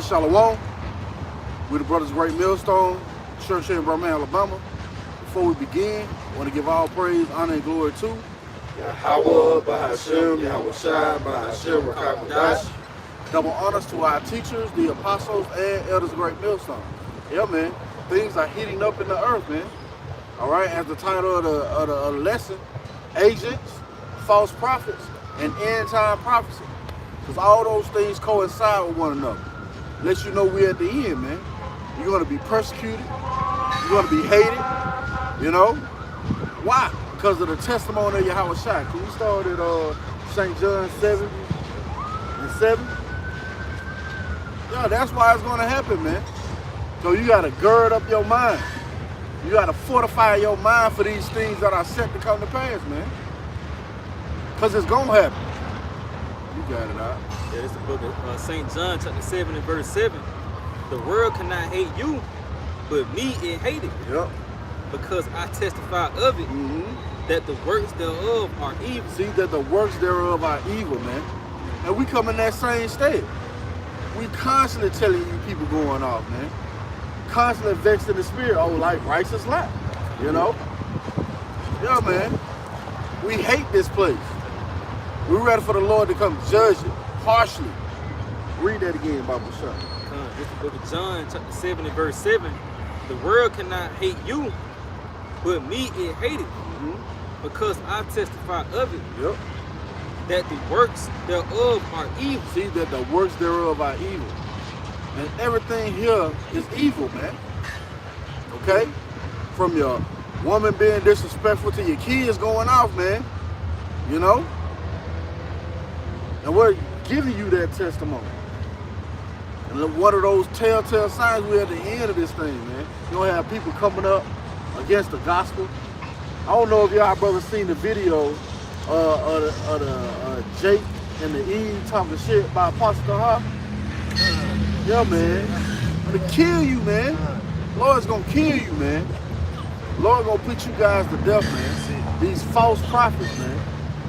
Right, Shalom. We're the Brothers Great Millstone, church here in Birmingham, Alabama. Before we begin, I want to give all praise, honor, and glory to Yahawashi, bahasham, Yahawashi, bahasham, Rawchaa Qadash. double honors to our teachers, the apostles, and elders of Great Millstone. Yeah, man, things are heating up in the earth, man. All right, as the title of the lesson, agents, false prophets, and end-time prophecy. Because all those things coincide with one another. Let you know we're at the end, man. You're going to be persecuted. You're going to be hated. You know? Why? Because of the testimony of Yahawashi. Can we start at St. John 7 and 7? Yeah, that's why it's going to happen, man. So you got to gird up your mind. You got to fortify your mind for these things that are set to come to pass, man. Because it's going to happen. You got it out. Yeah, it's the book of St. John, chapter 7 and verse 7. The world cannot hate you, but me it hated. Yep. Because I testify of it, that the works thereof are evil. See, that the works thereof are evil, man. And we come in that same state. We constantly telling you people going off, man. Constantly vexed in the spirit, oh, like righteous life, you know? Yeah, man. We hate this place. We're ready for the Lord to come judge it harshly. Read that again, bahasham. It's the book of John, chapter 7 and verse 7. The world cannot hate you, but me it hated. Because I testify of it, Yep. that the works thereof are evil. See, that the works thereof are evil. And everything here is evil, man. Okay? From your woman being disrespectful to your kids going off, man. You know? And we're giving you that testimony. And one of those telltale signs, we're at the end of this thing, man. You're going to have people coming up against the gospel. I don't know if y'all brothers seen the video of Jake and the Eve talking shit about Apostle Kal. Yeah, man. I'm gonna kill you, man. Lord's gonna kill you, man. Lord gonna put you guys to death, man. These false prophets, man.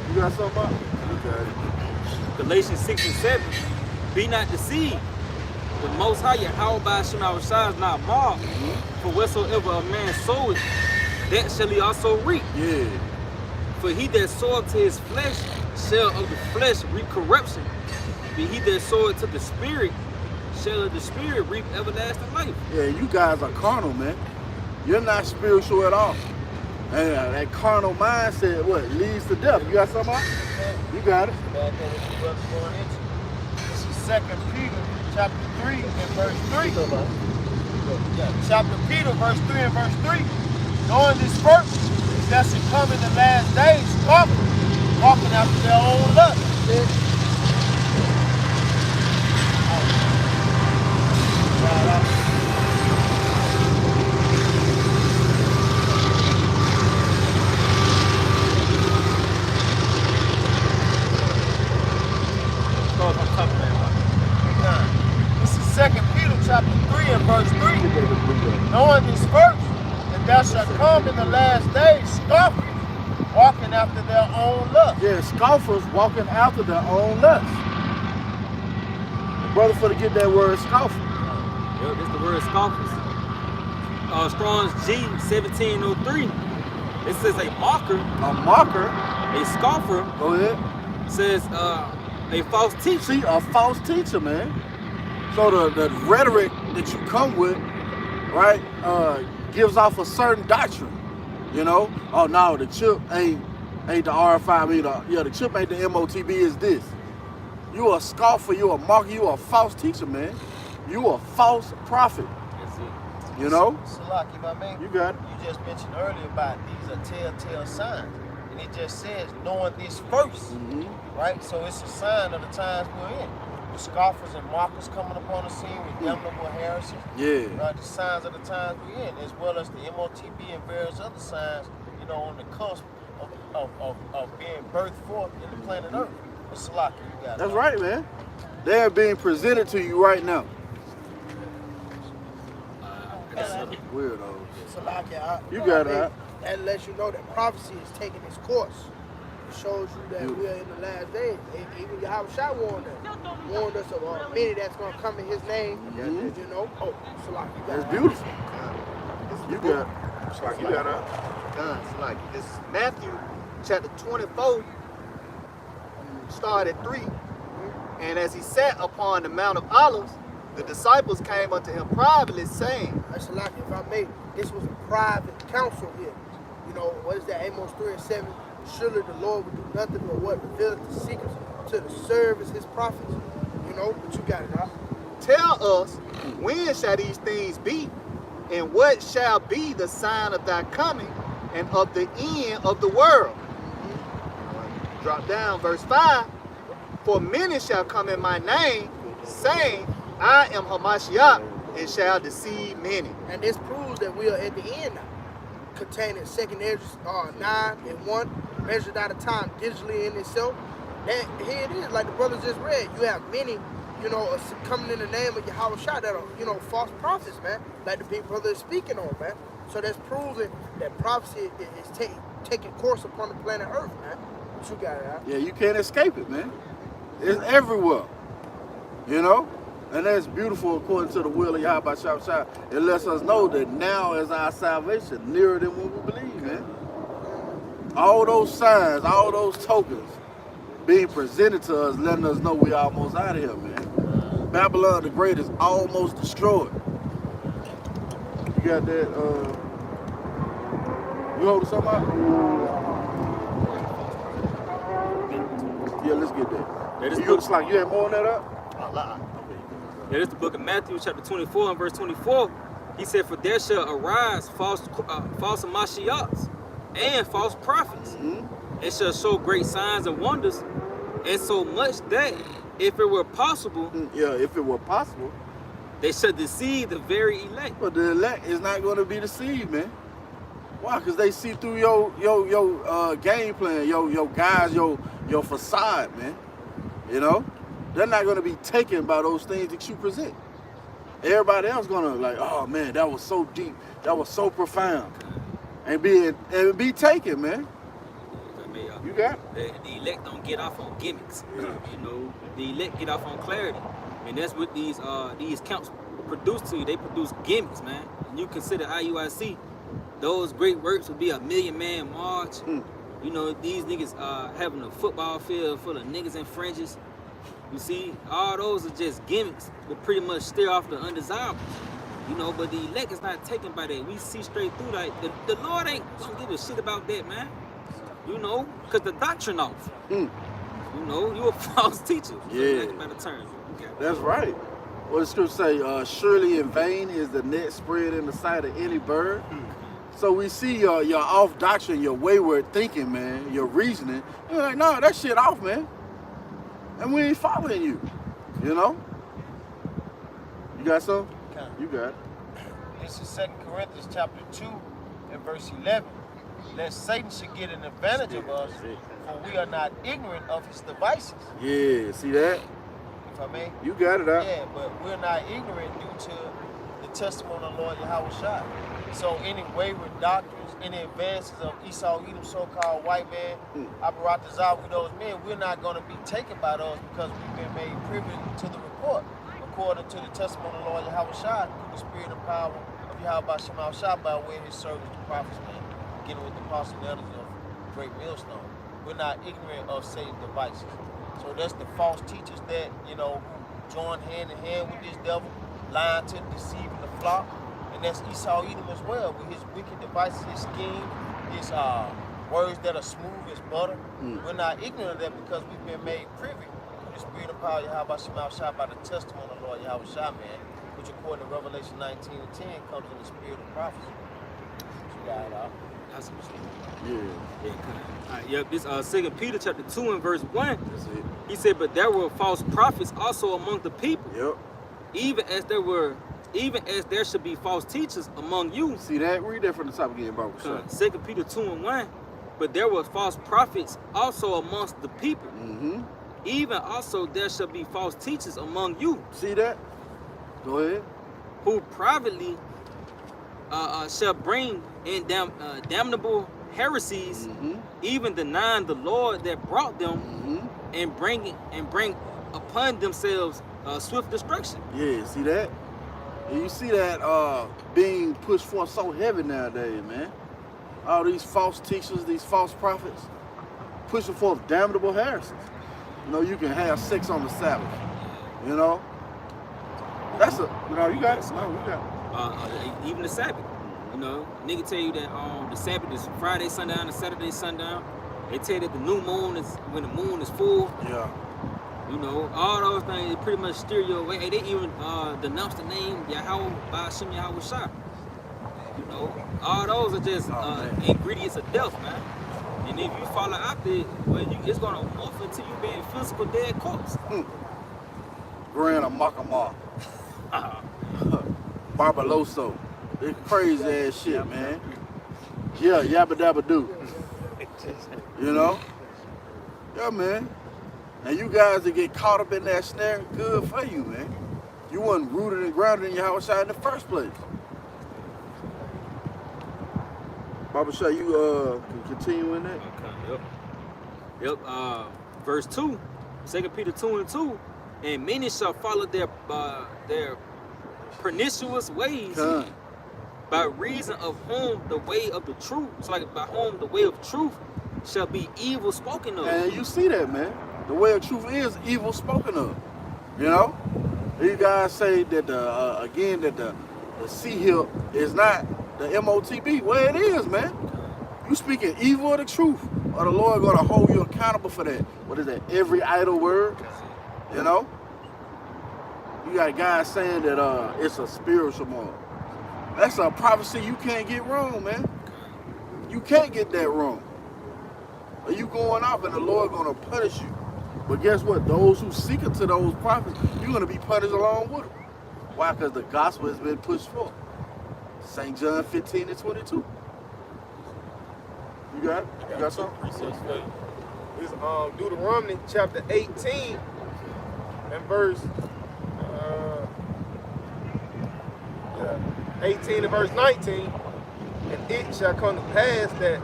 You got something about it? Okay. Galatians 6 and 7. Be not deceived. The Most High Yahawashi is not mocked. For whatsoever a man soweth, that shall he also reap. Yeah. For he that soweth to his flesh shall of the flesh reap corruption. But he that soweth to the Spirit shall of the Spirit reap everlasting life. Yeah, you guys are carnal, man. You're not spiritual at all. And that carnal mindset, what, leads to death. You got something else? You got it. This is 2 Peter chapter 3 and verse 3. Chapter Peter, verse 3 and verse 3. Knowing this first, that should come in the last days, walking after their own lust. This is 2 Peter chapter 3 and verse 3. Knowing this first, that thou shalt come in the last days, scoffers, walking after their own lust. Yeah, scoffers walking after their own lust. Brother, for to get that word scoffer. Yeah, this is the word scoffers. Strong's G 1703. It says a mocker. A mocker. A scoffer. Go ahead. Says a false teacher. See, a false teacher, man. So the rhetoric that you come with, right, gives off a certain doctrine. You know? Oh no, the chip ain't the RFI. I mean, the chip ain't the MOTB. Is this? You a scoffer. You a mocker. You a false teacher, man. You a false prophet. That's it. You know? Salaki, my man. You got it. You just mentioned earlier about these are telltale signs. And it just says, knowing this first, right? So it's a sign of the times we're in. The scoffers and mockers coming upon the scene with damnable heresies. Yeah. Right? The signs of the times we're in, as well as the MOTB and various other signs, you know, on the cusp of being birthed forth in the planet Earth. But Salaki, you got it. That's right, man. They're being presented to you right now. Weirdos. You got it, right? That lets you know that prophecy is taking its course. it shows you that we are in the last days. Even Yahawashi warned us of many that's going to come in his name. You know, Salaki. That's beautiful. You got This is Matthew chapter 24, start at 3. And as he sat upon the Mount of Olives, the disciples came unto him privately, saying, Salaki, if I may, this was a private council here. You know, what is that? Amos 3:7. Surely the Lord would do nothing but what revealed the secrets to the service his prophets. You know, but you got it, huh? Tell us, when shall these things be? And what shall be the sign of thy coming and of the end of the world? Drop down, verse 5. For many shall come in my name, saying, I am Hamashiach, and shall deceive many. And this proves that we are at the end now. Containing 2nd Ezra 9 and 1, measured out of time digitally in itself. That here it is, like the brothers just read. You have many, you know, coming in the name of Yahawashi that are, you know, false prophets, man. Like the big brother is speaking on, man. So that's proving that prophecy is taking course upon the planet Earth, man. But you got it, huh? Yeah, you can't escape it, man. It's everywhere. You know? And that's beautiful according to the will of Yahawashi. It lets us know that now is our salvation nearer than what we believe, man. All those signs, all those tokens being presented to us, letting us know we almost out of here, man. Babylon the Great is almost destroyed. You got that, you holding something out? Yeah, let's get that. You looks like you had more on that up? Yeah, this is the book of Matthew, chapter 24 and verse 24. He said, for there shall arise false Mashiachs and false prophets. It shall show great signs and wonders, and so much that, if it were possible, if it were possible, they shall deceive the very elect. But the elect is not going to be deceived, man. Why? Because they see through your game plan, your guys, your facade, man. You know? They're not going to be taken by those things that you present. Everybody else going to like, oh man, that was so deep, that was so profound, and be taken, man. You got it. The elect don't get off on gimmicks. You know, the elect get off on clarity, and that's what these camps produce to you. They produce gimmicks, man. And you consider IUIC, those great works would be a 1,000,000-man march. You know, these niggas having a football field full of niggas in fringes. You see, all those are just gimmicks that pretty much steer off the undesirables. You know, but the elect is not taken by that. We see straight through that. The Lord ain't gonna give a shit about that, man. You know, because the doctrine off. You know, you a false teacher. Yeah. By the term. That's right. What the scripture say, surely in vain is the net spread in the sight of any bird. So we see your off doctrine, your wayward thinking, man, your reasoning. You're like, no, that shit off, man. And we ain't following you, you know? You got some? Okay. You got it. This is 2 Corinthians chapter 2 and verse 11. Lest Satan should get an advantage of us, for we are not ignorant of his devices. Yeah, see that? If I may? You got it out. Yeah, but we're not ignorant due to the testimony of the Lord Yahawashi. So any wayward doctrines, any advances of Esau, Edom, so-called white man, Abaratazah, those men, we're not going to be taken by those because we've been made privy to the report, according to the testimony of the Lord Yahawashi, through the spirit and power of Yahawashi by way of his servants, the prophets, man, beginning with the apostles and elders of Great Millstone. We're not ignorant of Satan's devices. So that's the false teachers that, you know, who join hand in hand with this devil, lying to deceiving the flock. And that's Esau Edom as well, with his wicked devices, his scheme, his words that are smooth as butter. We're not ignorant of that because we've been made privy to the spirit of power Yahawashi by the testimony of the Lord Yahawashi, man, which according to Revelation 19 and 10 comes in the spirit of prophecy. You got it out. That's what Yeah. all right, yep, this 2 Peter chapter 2 and verse 1. That's it. He said, but there were false prophets also among the people, Yep. even as there should be false teachers among you. See that? Read that from the top again, bro. 2 Peter 2 and 1. But there were false prophets also amongst the people. Even also there shall be false teachers among you. See that? Go ahead. Who privately shall bring in damnable heresies, even denying the Lord that brought them, and bring upon themselves swift destruction. Yeah, see that? And you see that being pushed forth so heavy nowadays, man. All these false teachers, these false prophets, pushing forth damnable heresies. You know, you can have sex on the Sabbath. You know? That's a, you know, you got it. No, you got it. Even the Sabbath. You know, nigga tell you that the Sabbath is Friday sundown and Saturday sundown. They tell you that the new moon is when the moon is full. Yeah. You know, all those things pretty much steer your way. They even denounce the name Yahawah, bahasham, Yahawashi. You know, all those are just ingredients of death, man. And if you follow out there, well, it's gonna morph into you being physical dead corpse. Grand Amakama. Barbaloso. It's crazy ass shit, man. Yeah, yabba dabba do. You know? Yeah, man. And you guys that get caught up in that snare, good for you, man. You wasn't rooted and grounded in Yahawashi in the first place. Baba Shah, you can continue in that? Okay, yep. Verse 2, 2 Peter 2:2, and many shall follow their pernicious ways, by reason of whom the way of the truth, it's like by whom the way of truth shall be evil spoken of. And you see that, man. The way of truth is evil spoken of. You know? These guys say that the C hill is not the MOTB. Well, it is, man. You speaking evil of the truth, or the Lord gonna hold you accountable for that. What is that? Every idle word. You know? You got guys saying that it's a spiritual month. That's a prophecy you can't get wrong, man. You can't get that wrong. Or you going off and the Lord gonna punish you. But guess what? Those who seek into those prophets, you're gonna be punished along with them. Why? Because the gospel has been pushed forth. St. John 15:22. You got it? You got something? It's Deuteronomy chapter 18 and verse 18 and verse 19. And it shall come to pass that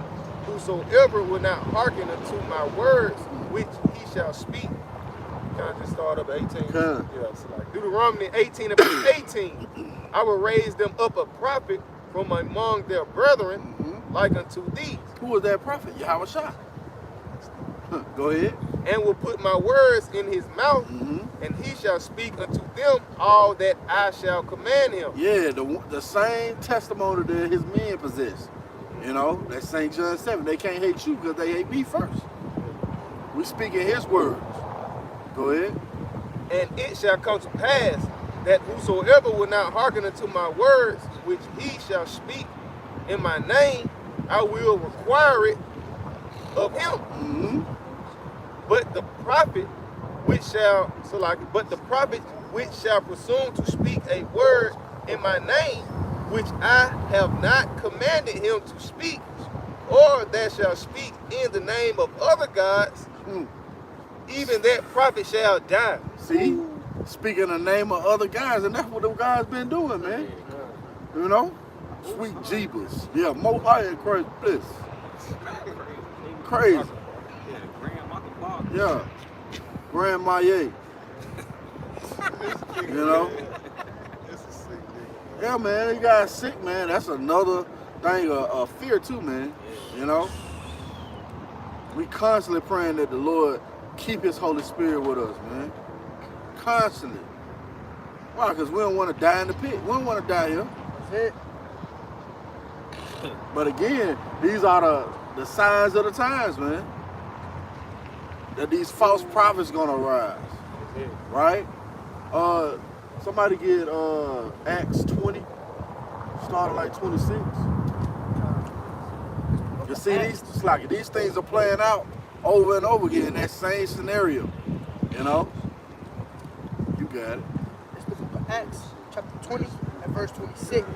whosoever will not hearken unto my words, which he shall speak. Can I just start up at 18? Can. Yeah, so like Deuteronomy 18 and verse 18. I will raise them up a prophet from among their brethren, like unto thee. Who was that prophet? Yahawashi. Go ahead. And will put my words in his mouth, and he shall speak unto them all that I shall command him. Yeah, the same testimony that his men possess. You know, that St. John 7. They can't hate you because they hate me first. We speak in his words. Go ahead. And it shall come to pass that whosoever will not hearken unto my words, which he shall speak in my name, I will require it of him. But the prophet which shall presume to speak a word in my name, which I have not commanded him to speak, or that shall speak in the name of other gods, even that prophet shall die. See? Speaking in the name of other guys, and that's what the guys been doing, man. You know? Sweet Jeebus. Yeah, Mo High and Christ Bliss. Crazy. Yeah. Grand Maye. You know? Yeah, man, you guys sick, man. That's another thing of fear too, man. You know? We constantly praying that the Lord keep his Holy Spirit with us, man. Constantly. Why? Because we don't want to die in the pit. We don't want to die here. That's it. But again, these are the signs of the times, man. That these false prophets gonna rise. Right? Somebody get Acts 20, started like 26. You see, these things are playing out over and over again in that same scenario. You know? You got it. It's the book of Acts, chapter 20 and verse 26.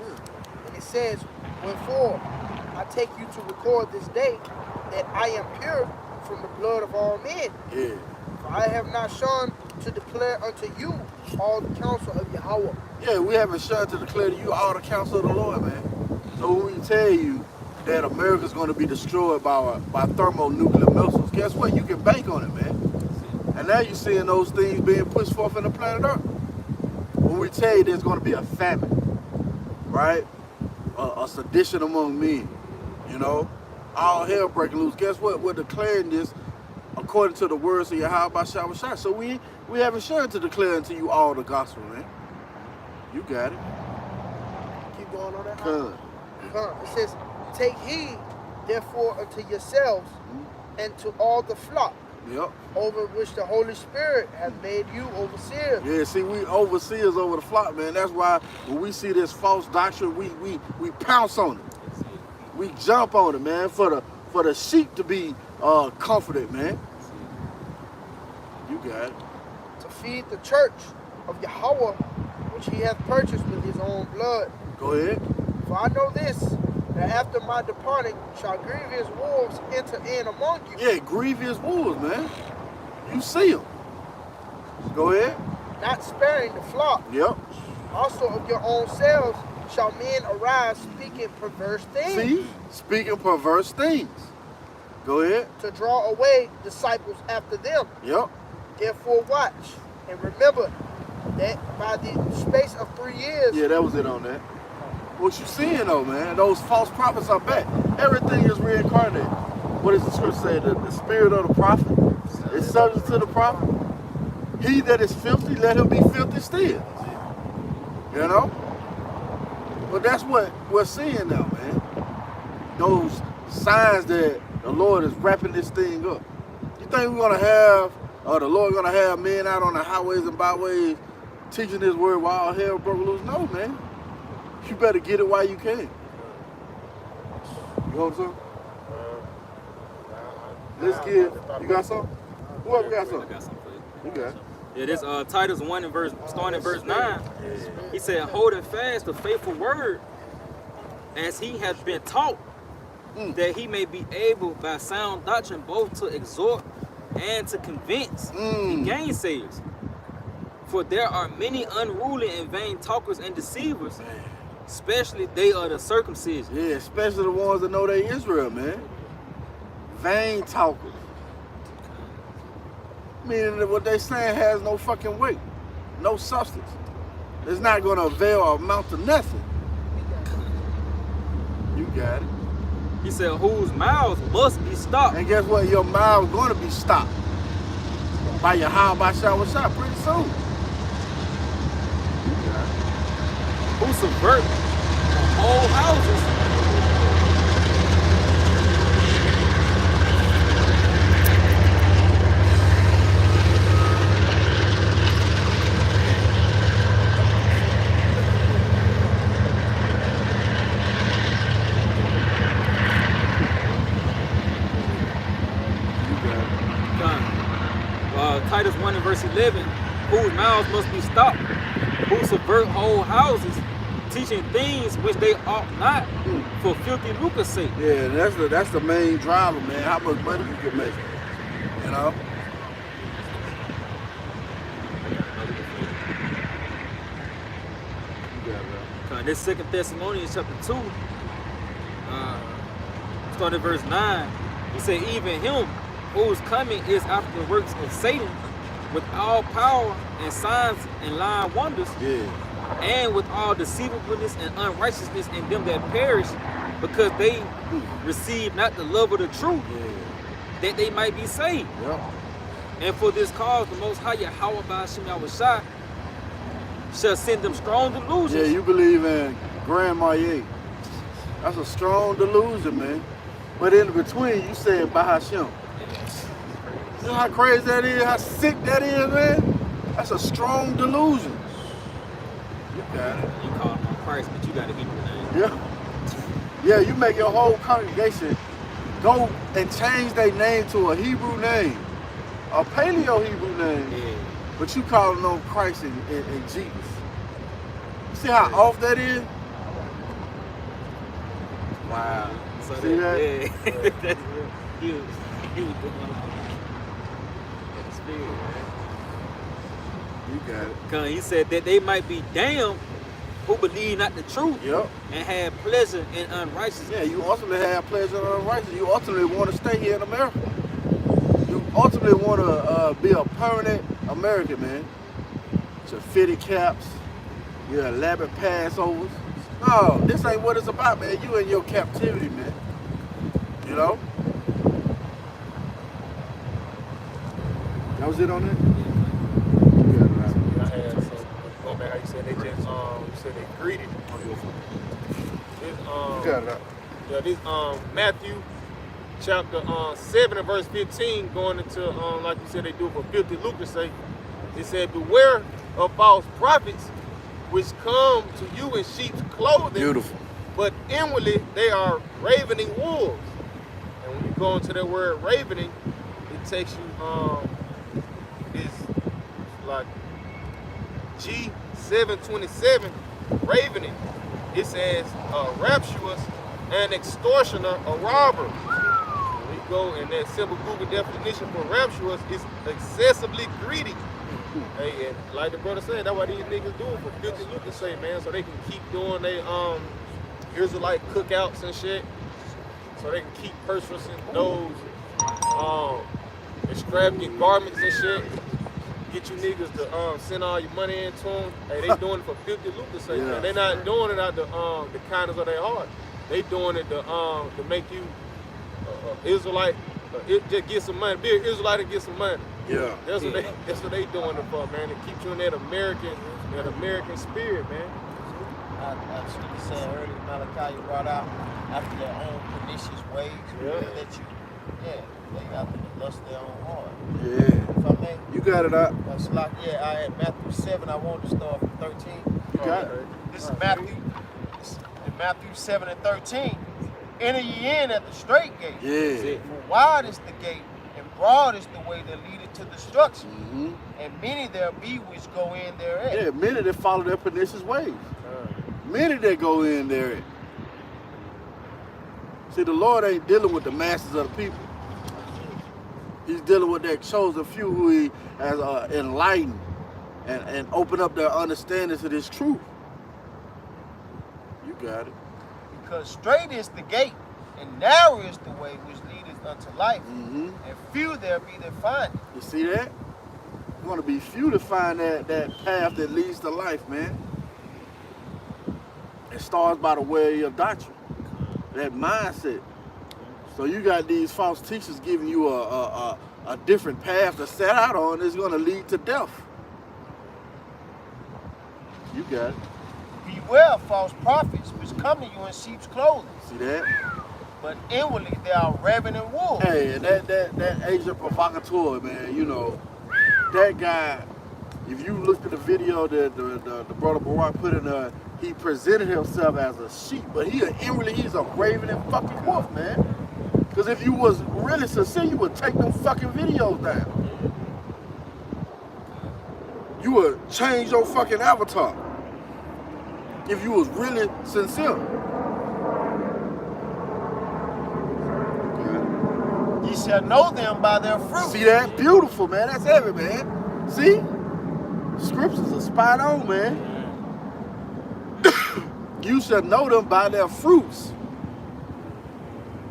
And it says, wherefore I take you to record this day that I am pure from the blood of all men. Yeah. For I have not shone to declare unto you all the counsel of Yahawah. Yeah, we haven't shunned to declare to you all the counsel of the Lord, man. So when we tell you that America's going to be destroyed by thermonuclear missiles, guess what? You can bank on it, man. And now you're seeing those things being pushed forth in the planet Earth. When we tell you there's going to be a famine, right? A sedition among men, you know? All hell breaking loose. Guess what? We're declaring this according to the words of Yahawashi. So we haven't shared to declare unto you all the gospel, man. You got it. Keep going on that. Come. It says, take heed, therefore, unto yourselves and to all the flock, Yep. over which the Holy Spirit has made you overseers. Yeah, see, we overseers over the flock, man. That's why when we see this false doctrine, we pounce on it. We jump on it, man, for the sheep to be comforted, man. You got it. To feed the church of Yahawashi, which he hath purchased with his own blood. Go ahead. For I know this, that after my departing shall grievous wolves enter in among you. Yeah, grievous wolves, man. You see them. Go ahead. Not sparing the flock. Yep. Also of your own selves shall men arise speaking perverse things. See? Speaking perverse things. Go ahead. To draw away disciples after them. Yep. Therefore watch, and remember that by the space of 3 years. Yeah, that was it on that. What you seeing though, man, those false prophets are back. Everything is reincarnated. What does the scripture say? The spirit of the prophet is subject to the prophet. He that is filthy, let him be filthy still. You know? But that's what we're seeing now, man. Those signs that the Lord is wrapping this thing up. You think we're gonna have, or the Lord gonna have men out on the highways and byways teaching His word while all hell broke loose? No, man. You better get it while you can. You want some? Let's get. You got some? Whoever got some? I got something for you. You got it. Yeah, this Titus 1 and starting in verse 9. He said, holding fast the faithful word as he has been taught, that he may be able by sound doctrine both to exhort and to convince the gainsayers. For there are many unruly and vain talkers and deceivers, especially they are the circumcision. Yeah, especially the ones that know they Israel, man. Vain talkers. Meaning that what they saying has no fucking weight, no substance. It's not going to avail or amount to nothing. You got it. He said, whose mouths must be stopped. And guess what? Your mouth going to be stopped by Yahawashi pretty soon. You got it. Who subvert whole houses. Titus 1 and verse 11, whose mouths must be stopped, who subvert whole houses, teaching things which they ought not, for filthy lucre's sake. Yeah, that's the main driver, man. How much money you can make, you know? This 2 Thessalonians chapter 2, starting at verse 9, he said, even him whose coming is after the works of Satan, with all power and signs and lying wonders, and with all deceivableness and unrighteousness in them that perish, because they receive not the love of the truth, that they might be saved. And for this cause, the Most High Yahawashi shall send them strong delusions. Yeah, you believe in Grand Marnier. That's a strong delusion, man. But in between, you said bahasham. You know how crazy that is? How sick that is, man? That's a strong delusion. You got it. You call him on Christ, but you got a Hebrew name. Yeah. Yeah, you make your whole congregation go and change their name to a Hebrew name, a Paleo Hebrew name, but you calling on Christ and Jesus. You see how off that is? Wow. So see that? Yeah. That's real. He was doing You got it. He said that they might be damned who believe not the truth Yep. and have pleasure in unrighteousness. Yeah, you ultimately have pleasure in unrighteousness. You ultimately want to stay here in America. You ultimately want to be a permanent American, man. Your fitted caps, your elaborate Passovers. No, this ain't what it's about, man. You in your captivity, man. You know? That was it on that? I had some, going back how you said they just, you said they greedy. This, You got it out. yeah, this, Matthew chapter 7 and verse 15, going into, like you said, they do it for filthy lucre's sake. It said, beware of false prophets, which come to you in sheep's clothing, Beautiful. but inwardly they are ravening wolves. And when you go into that word ravening, it takes you, it's like G727, ravening. It says rapturous, an extortioner, a robber. When you go in that simple Google definition for rapturous, it's excessively greedy. Hey, and like the brother said, that's why these niggas do it for filthy lucre's sake, man, so they can keep doing their Israelite cookouts and shit, so they can keep purchasing those extravagant garments and shit. Get you niggas to send all your money into them. Hey, they doing it for filthy lucre's sake, man. They not doing it out the kindness of their heart. They doing it to make you Israelite. Just get some money. Be an Israelite and get some money. Yeah. That's what they doing it for, man. To keep you in that American spirit, man. I was saying earlier, Malachi, you brought out after their own pernicious ways. That they got to lust their own heart. Yeah. If I may, You got it out. that's like, I had Matthew 7. I wanted to start from 13. You got it. This is Matthew 7 and 13. Enter ye in at the straight gate. Yeah. For wide is the gate, and broad is the way that leadeth to destruction. Mm-hmm. And many there be which go in therein. Yeah, many that follow their pernicious ways. Many that go in there. See, the Lord ain't dealing with the masses of the people. He's dealing with that chosen few who he has enlightened and opened up their understanding to this truth. You got it. Because straight is the gate, and narrow is the way which leadeth unto life, Mm-hmm. and few there be that find it. You see that? It's going to be few to find that path that leads to life, man. It starts by the way of doctrine, that mindset. So you got these false teachers giving you a different path to set out on that's going to lead to death. You got it. Beware of false prophets which come to you in sheep's clothing, See that? but inwardly they are ravening wolves. Hey, and that agent provocateur, man, you know, that guy, if you looked at the video that the brother Barack put in there, he presented himself as a sheep, but inwardly he's a ravening fucking wolf, man. Because if you was really sincere, you would take them fucking videos down. You would change your fucking avatar. If you was really sincere. Ye shall know them by their fruit. See that? Beautiful, man. That's heavy, man. See? Scriptures are spot on, man. You shall know them by their fruits.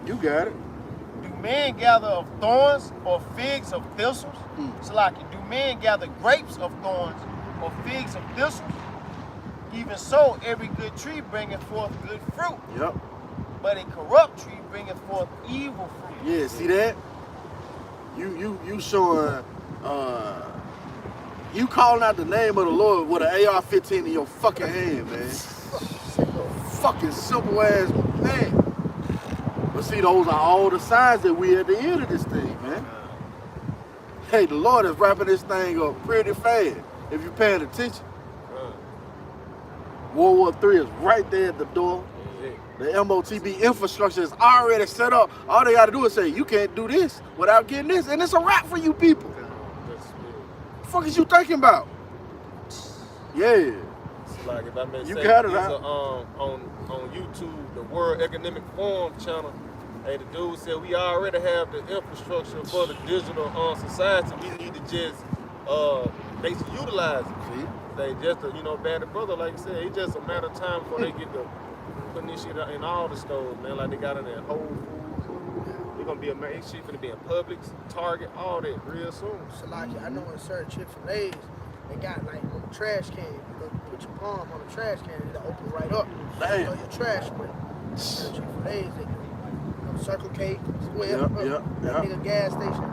You got it. Do men gather of thorns or figs of thistles? So like, do men gather grapes of thorns or figs of thistles? Even so, every good tree bringeth forth good fruit, Yep. but a corrupt tree bringeth forth evil fruit. Yeah, see that? You showing you calling out the name of the Lord with an AR-15 in your fucking hand, man. Fucking simple ass man. But see, those are all the signs that we at the end of this thing, man. Hey, the Lord is wrapping this thing up pretty fast if you're paying attention. World War III is right there at the door. The MOTB infrastructure is already set up. All they got to do is say, you can't do this without getting this. And it's a wrap for you people. What the fuck is you thinking about? Yeah. Like if I may You say, got it, it's huh? on YouTube, the World Economic Forum channel. Hey, the dude said we already have the infrastructure for the digital society. We need to just basically utilize it. See? They just, bad brother, like you said, it's just a matter of time before they get to putting this shit in all the stores, man. Like they got in there Whole Foods. They're gonna be a man. Shit gonna be in Publix, Target, all that real soon. So like I know in certain Chick-fil-A's, they got like on the trash can, you put your palm on the trash can, it'll open right up. Damn. You know your trash with. Chick-fil-A's, they do. Circle K, Square, Yep. that nigga gas station.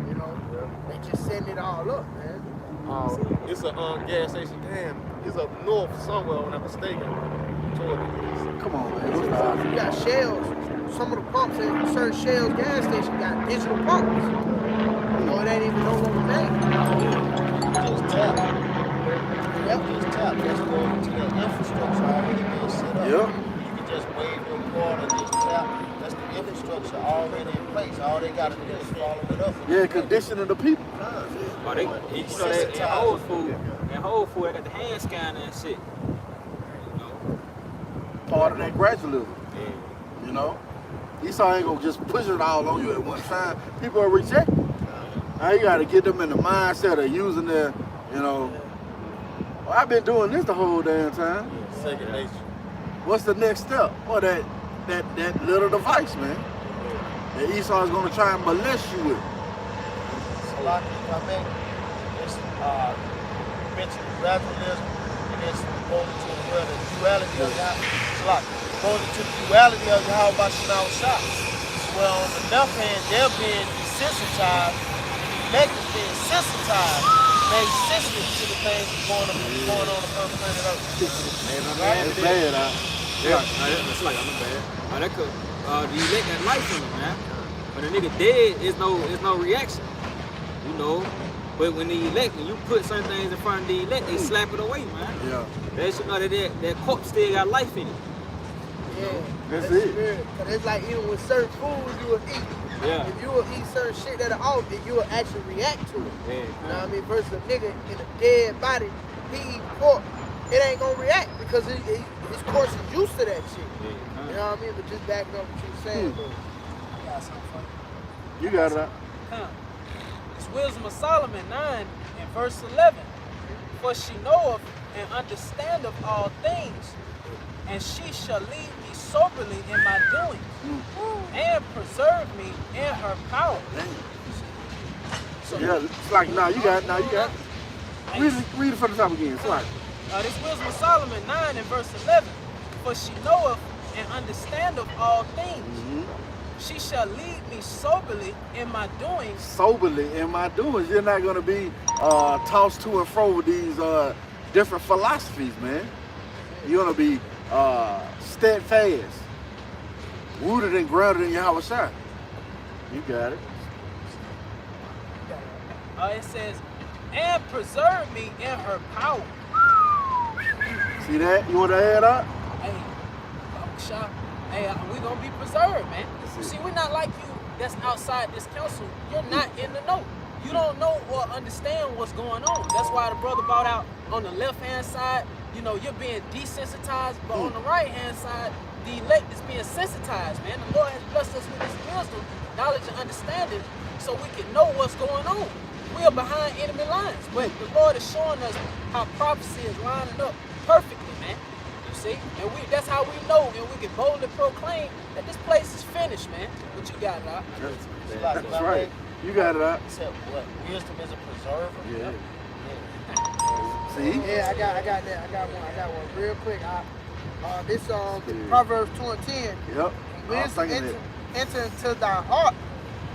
You know, they just setting it all up, man. It's a gas station. Damn, it's up north somewhere, when I'm mistaken. Toward the east. Come on, man. What's the odds? You got shells. Some of the pumps in certain Shell's gas station got digital pumps. You know, it ain't even no longer name. Just tap. Yep. Just tap. Just go into the infrastructure already being set up. Yep. You can just wave your card and just tap. That's the infrastructure already in place. All they gotta do is follow it up. Yeah, conditioning the people. Oh, they, you know that in Whole Foods, they got the hand scanner and shit. You know? Part of that gradualism. Yeah. You know? Esau ain't gonna just push it all on you at one time. People are rejecting. Now you gotta get them in the mindset of using their, well, I've been doing this the whole damn time. Second nature. What's the next step? Well, that little device, man. That Esau is gonna try and molest you with. So like if I may, it's mentioned gradualism and it's going to the duality of going to the duality of Yahawashi. Well, on the left hand, they're being desensitized, the elect is being sensitized, made sensitive to the things that's going on the planet Earth. It's bad, Yeah, that's like I'm bad. That could the elect got life in him, man. When a nigga dead, it's no reaction. You know. But when the elect, when you put certain things in front of the elect, they slap it away, man. Yeah. They should know that corpse still got life in it. Yeah. That's it. Spirit. Cause it's like even with certain foods you will eat. Yeah. If you will eat certain shit that are off, then you will actually react to it. Yeah. You know what I mean? Versus a nigga in a dead body, he eat pork, it ain't gonna react because his course is used to that shit. Yeah. You know what I mean? But just backing up what you're saying, though. I got something funny. You got it. It's Wisdom of Solomon 9 and verse 11. For she knoweth and understandeth all things, and she shall lead me soberly in my doings, and preserve me in her power. So, Yeah, it's like, you got it. Read it from the top again. It's like, this Wisdom of Solomon 9 and verse 11. For she knoweth and understandeth all things. She shall lead me soberly in my doings. soberly in my doings. You're not gonna be tossed to and fro with these different philosophies, man. You're gonna be steadfast, rooted and grounded in Yahawashi. You got it. It says, and preserve me in her power. See that? You want to add up? Hey, we gonna be preserved, man. You see, we're not like you that's outside this council. You're not in the know. You don't know or understand what's going on. That's why the brother brought out on the left-hand side, you're being desensitized, but on the right-hand side, the elect is being sensitized, man. The Lord has blessed us with his wisdom, knowledge, and understanding so we can know what's going on. We are behind enemy lines, but the Lord is showing us how prophecy is lining up perfectly, man. You see? And that's how we know, and we can boldly proclaim that this place is finished, man. But you got it out. That's right. You got it out. He said, what? Wisdom is a preserver? Yeah. Yeah. See? Yeah, I got that. I got one real quick. This Proverbs 2:10. Yep. Wisdom enter into thy heart,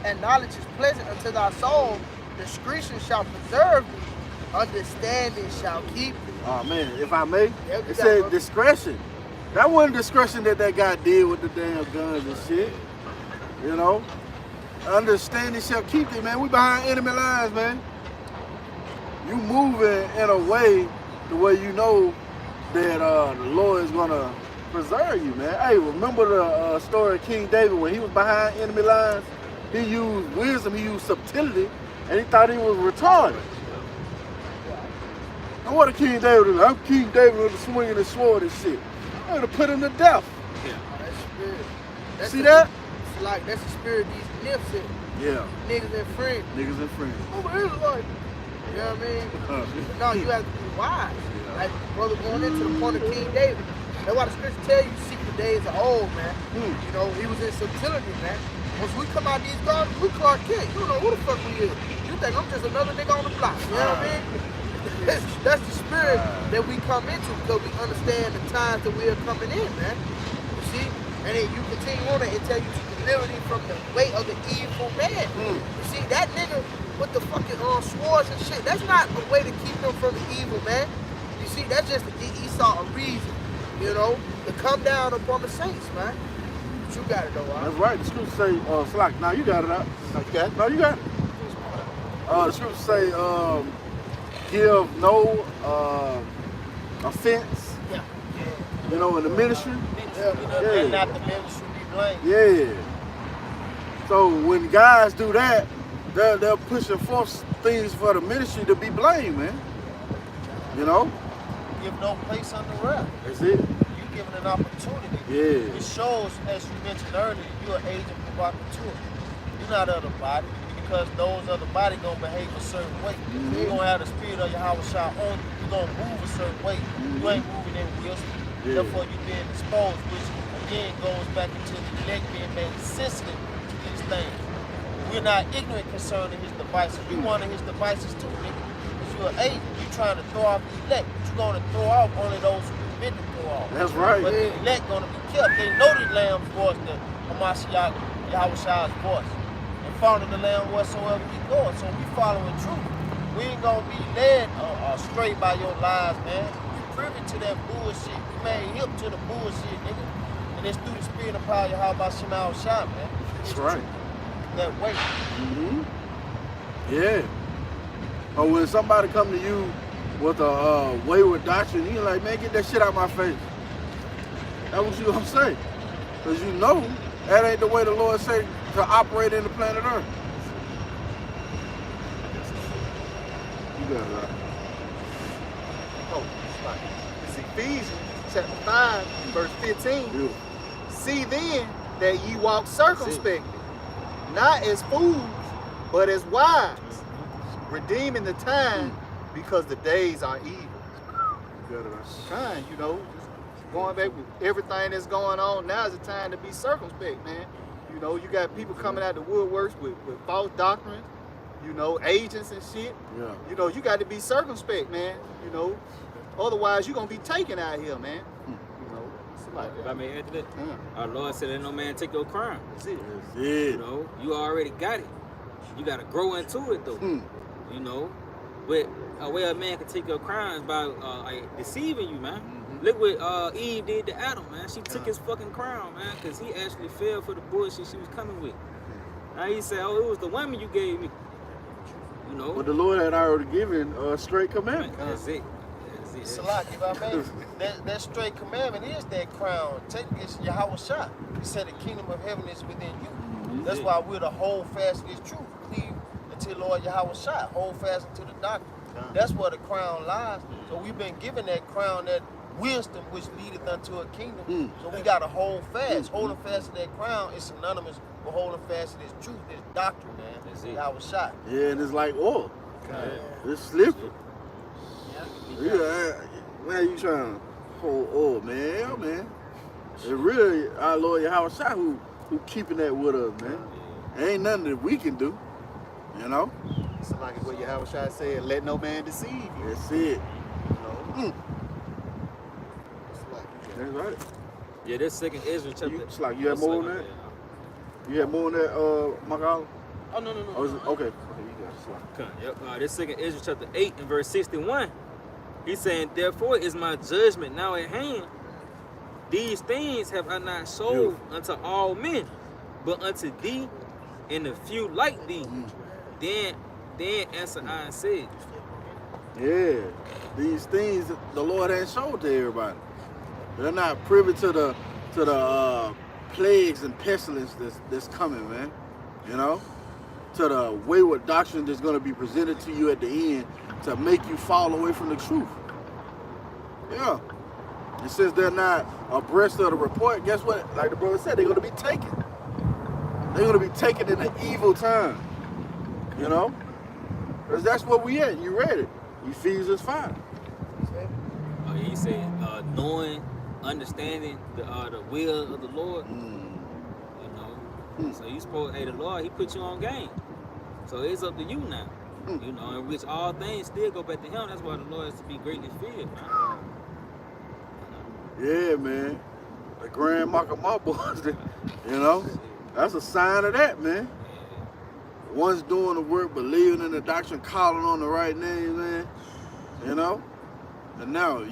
and knowledge is pleasant unto thy soul. Discretion shall preserve thee. Understanding shall keep thee. Oh man, if I may, Yep, it said discretion. That wasn't discretion that guy did with the damn guns and shit. Understanding shall keep thee, man. We behind enemy lines, man. You moving in a way the way you know that the Lord is gonna preserve you, man. Hey, remember the story of King David when he was behind enemy lines? He used wisdom, he used subtlety, and he thought he was retarded. And what did King David do? I'm King David with the swinging the sword and shit. I'm gonna put him to death. That's spirit. See that? It's like that's the spirit these nymphs in. Yeah. Niggas and friends. Niggas and friends. Oh, my Israelite. You know what I mean? But no, you have to be wise. Like brother going into the point of King David. That's why the scripture tell you secret days are old, man. You know, he was in subtlety, man. Once we come out these gardens, we Clark Kent. You don't know who the fuck we is. You think I'm just another nigga on the block. You know what I mean? That's the spirit that we come into because we understand the times that we are coming in, man. You see? And then you continue on it and tell you to deliver thee from the weight of the evil man. You see, that nigga with the fucking swords and shit, that's not a way to keep them from the evil, man. You see, that's just to give Esau a reason, you know, to come down upon the saints, man. But you got it though, That's right. The scriptures say, Slack, now you got it out. You got it? No, you got it. The scriptures say, give no offense, you know, in the ministry. And not the ministry be blamed. Yeah. So when guys do that, they're pushing forth things for the ministry to be blamed, man. You know? Give no place under wrath. That's it. You given an opportunity. Yeah. It shows, as you mentioned earlier, you're an agent provocateur. You're not of the body because those of the body gonna behave a certain way. You're gonna have the spirit of Yahawashi on you. You're gonna move a certain way. You ain't moving in wisdom. Therefore, you're being exposed, which again goes back into the elect being made sensitive to these things. We're not ignorant concerning his devices. You one of his devices too, nigga. Because you're an agent. You're trying to throw off the elect. But you're going to throw off only those who you meant to throw off. That's right. But the elect going to be kept. They know the Lamb's voice, the Hamashiach, Yahawashi's voice. And following the Lamb whatsoever he goes. So we following truth. We ain't going to be led astray by your lies, man. You privy to that bullshit. You made hip to the bullshit, nigga. And it's through the spirit of power, Yahawashi, man. That's right. That way. Yeah. Or when somebody come to you with a wayward doctrine, you're like, man, get that shit out of my face. That's what you gonna say. Because you know that ain't the way the Lord say to operate in the planet Earth. You got it right. Oh, it's Ephesians chapter 5, verse 15. Beautiful. See then that ye walk circumspectly, not as fools, but as wise, redeeming the time because the days are evil. You got it right. Time, you know, going back with everything that's going on, now is the time to be circumspect, man. You know, you got people coming out the woodworks with false doctrines, you know, agents and shit. Yeah. You know, you got to be circumspect, man. You know, otherwise you're going to be taken out here, man. You know, it's like If I may add to that, our Lord said, let no man take your crown. That's it. That's it. You know, you already got it. You got to grow into it, though. You know, but a way a man can take your crown is by deceiving you, man. Look what Eve did to Adam, man. She took his fucking crown, man, because he actually fell for the bullshit she was coming with. Now he said, oh, it was the woman you gave me. You know? But the Lord had already given a straight commandment. That's it. Salak, if I may, that straight commandment is that crown. Technically, it's Yahawashi. He said the kingdom of heaven is within you. That's why we're to hold fast to this truth. Cleave until Lord Yahawashi. Hold fast unto the doctrine. That's where the crown lies. So we've been given that crown, that wisdom which leadeth unto a kingdom. So we got to hold fast. Holding fast to that crown is synonymous with holding fast to this truth, this doctrine, man. That's it. Yahawashi. Yeah, and it's like oil. It's slippery. Yeah, man, you trying to hold oil, man. Yeah, man. It's really our Lord Yahawashi who keeping that with us, man. Ain't nothing that we can do, you know? it's like what Yahawashi said, let no man deceive you. That's it. You know? It's like, That's right. Yeah, that's second Ezra chapter. It's like you had more on that? You had more on that, Michael? Oh, no. Oh, is it? Okay. Okay, you got it. Slide. Yep. This second Ezra chapter 8 and verse 61. He's saying, therefore is my judgment now at hand. These things have I not showed unto all men, but unto thee and the few like thee. Then answer I and said. Yeah. These things the Lord ain't showed to everybody. They're not privy to the plagues and pestilence that's coming, man. You know? To the wayward doctrine that's going to be presented to you at the end to make you fall away from the truth. Yeah. And since they're not abreast of the report, guess what? Like the brother said, they're going to be taken. They're going to be taken in an evil time. You know? Because that's what we at. You read it. Ephesians 5. He said, knowing, understanding the will of the Lord. You know, so you supposed, hey, the Lord, He put you on game. So it's up to you now. You know, in which all things still go back to Him. That's why the Lord is to be greatly feared, man. Yeah, man. The grand mark of my boys, you know, that's a sign of that, man. One's doing the work, believing in the doctrine, calling on the right name, man. You know, and now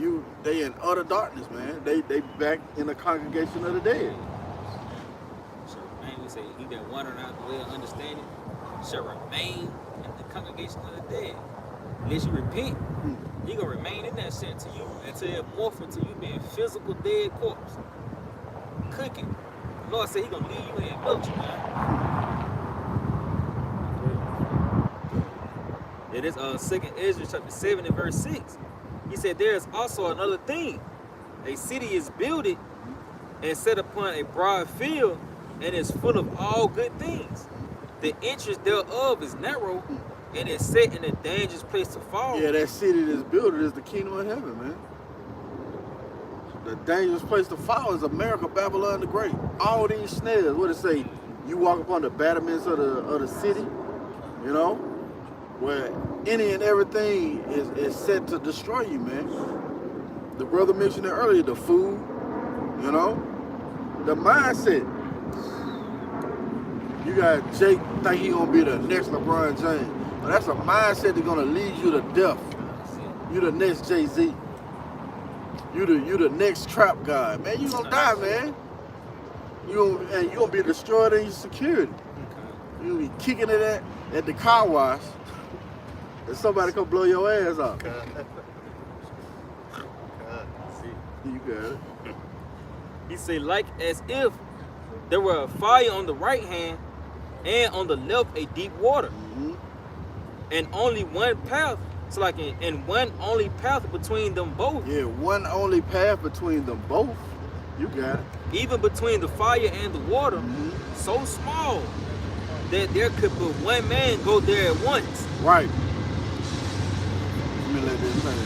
they in utter darkness, man. They back in the congregation of the dead. So, man, we say, he that wandered out the way of understanding shall remain in the congregation of the dead. Unless you repent, he gonna remain in that shit to you until it morph into you being physical dead corpse. Cooking. The Lord said He gonna leave you in and milk you, man. It is 2nd Ezra chapter 7 and verse 6. He said, there is also another thing. A city is builded and set upon a broad field and is full of all good things. The entrance thereof is narrow and is set in a dangerous place to fall. Yeah, that city that's built is the kingdom of heaven, man. The dangerous place to fall is America, Babylon the Great. All these snares, what it say? You walk upon the battlements of the city, you know, where any and everything is set to destroy you, man. The brother mentioned it earlier, the food, you know, the mindset. You got Jake think he gonna be the next LeBron James. But that's a mindset that's gonna lead you to death. You the next Jay-Z. You the next trap guy. Man, you gonna die, man. You gonna be destroyed in your security. You gonna be kicking it at the car wash. And somebody come blow your ass off. You got it. He said, like as if there were a fire on the right hand and on the left a deep water. And only one path, so like and one only path between them both. Yeah, one only path between them both. You got it. Even between the fire and the water, so small that there could but one man go there at once. Right. Let me let this thing.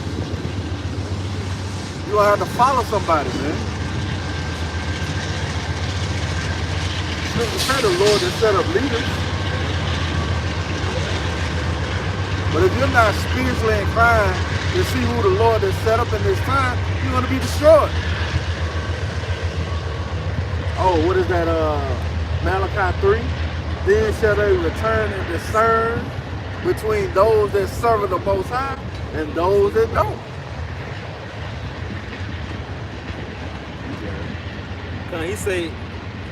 You gonna have to follow somebody, man. It's not the Lord that set up leaders. But if you're not spiritually inclined to see who the Lord has set up in this time, you're going to be destroyed. Oh, what is that? Malachi 3? Then shall they return and discern between those that serve the Most High and those that don't. He say,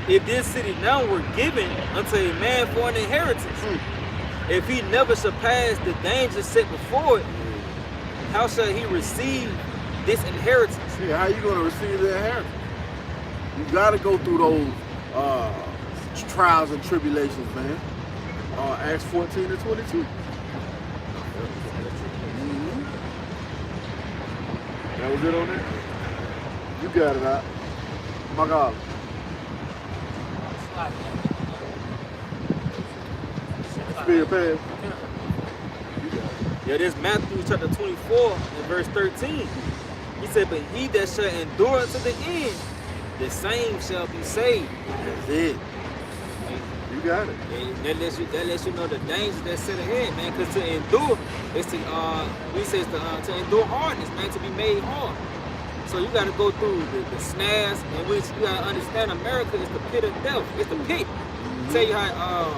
if this city now were given unto a man for an inheritance, if he never shall pass the danger set before it, how shall he receive this inheritance? Yeah, how you going to receive the inheritance? You got to go through those trials and tribulations, man. Acts 14 and 22. That was it on there? You got it out. My God. Spirit pass. Yeah, there's Matthew chapter 24 and verse 13. He said, but he that shall endure unto the end, the same shall be saved. That's it. You got it. And that lets you know the dangers that's set ahead, man. Because to endure is to to endure hardness, man, to be made hard. So you got to go through the snares in which you got to understand America is the pit of death. It's the pit. Tell you how,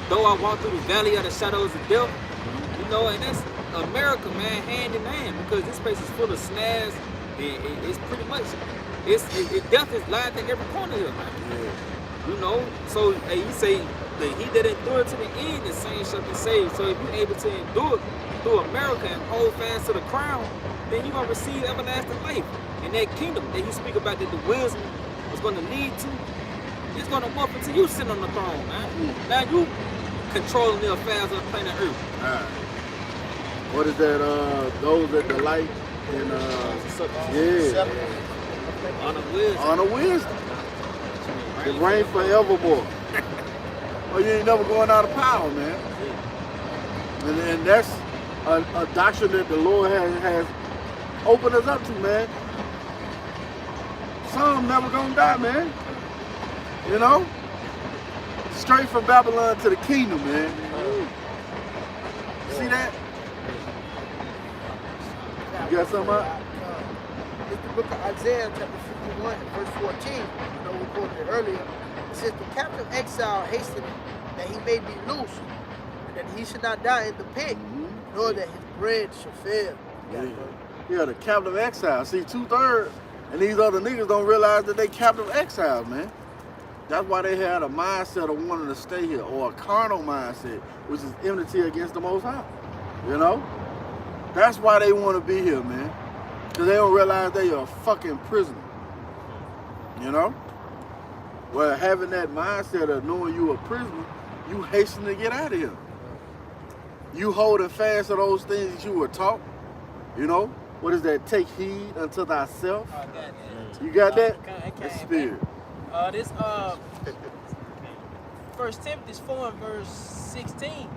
though I walk through the valley of the shadows of death, you know, and that's America, man, hand in hand, because this place is full of snares. It's pretty much, death is lying at every corner here, man. Yeah. You know, so you say that he that endured to the end, the same shall be saved. So if you're able to endure through America and hold fast to the crown, then you're going to receive everlasting life. And that kingdom that he speak about that the wisdom was going to lead to, it's going to morph into you sitting on the throne, man. Now you controlling the affairs of the planet Earth. What is that? Those that delight in honor wisdom. It reign forevermore. Oh, you ain't never going out of power, man. And that's a doctrine that the Lord has open us up to, man. Some never gonna die, man. You know? Straight from Babylon to the kingdom, man. See that? You got something up? It's the book of Isaiah, chapter 51, verse 14. You know, we quoted it earlier. It says, the captive exile hastened that he may be loose, and that he should not die in the pit, nor that his bread should fail. Yeah, the captive exile. See, 2/3, and these other niggas don't realize that they captive exiles, man. That's why they had a mindset of wanting to stay here, or a carnal mindset, which is enmity against the Most High. You know? That's why they want to be here, man. Because they don't realize they are a fucking prisoner. You know? Well, having that mindset of knowing you a prisoner, you hasten to get out of here. You holding fast to those things that you were taught. You know? What is that? Take heed unto thyself. I got that. You got that? It That's came spirit. back. This 1 Timothy 4 and verse 16.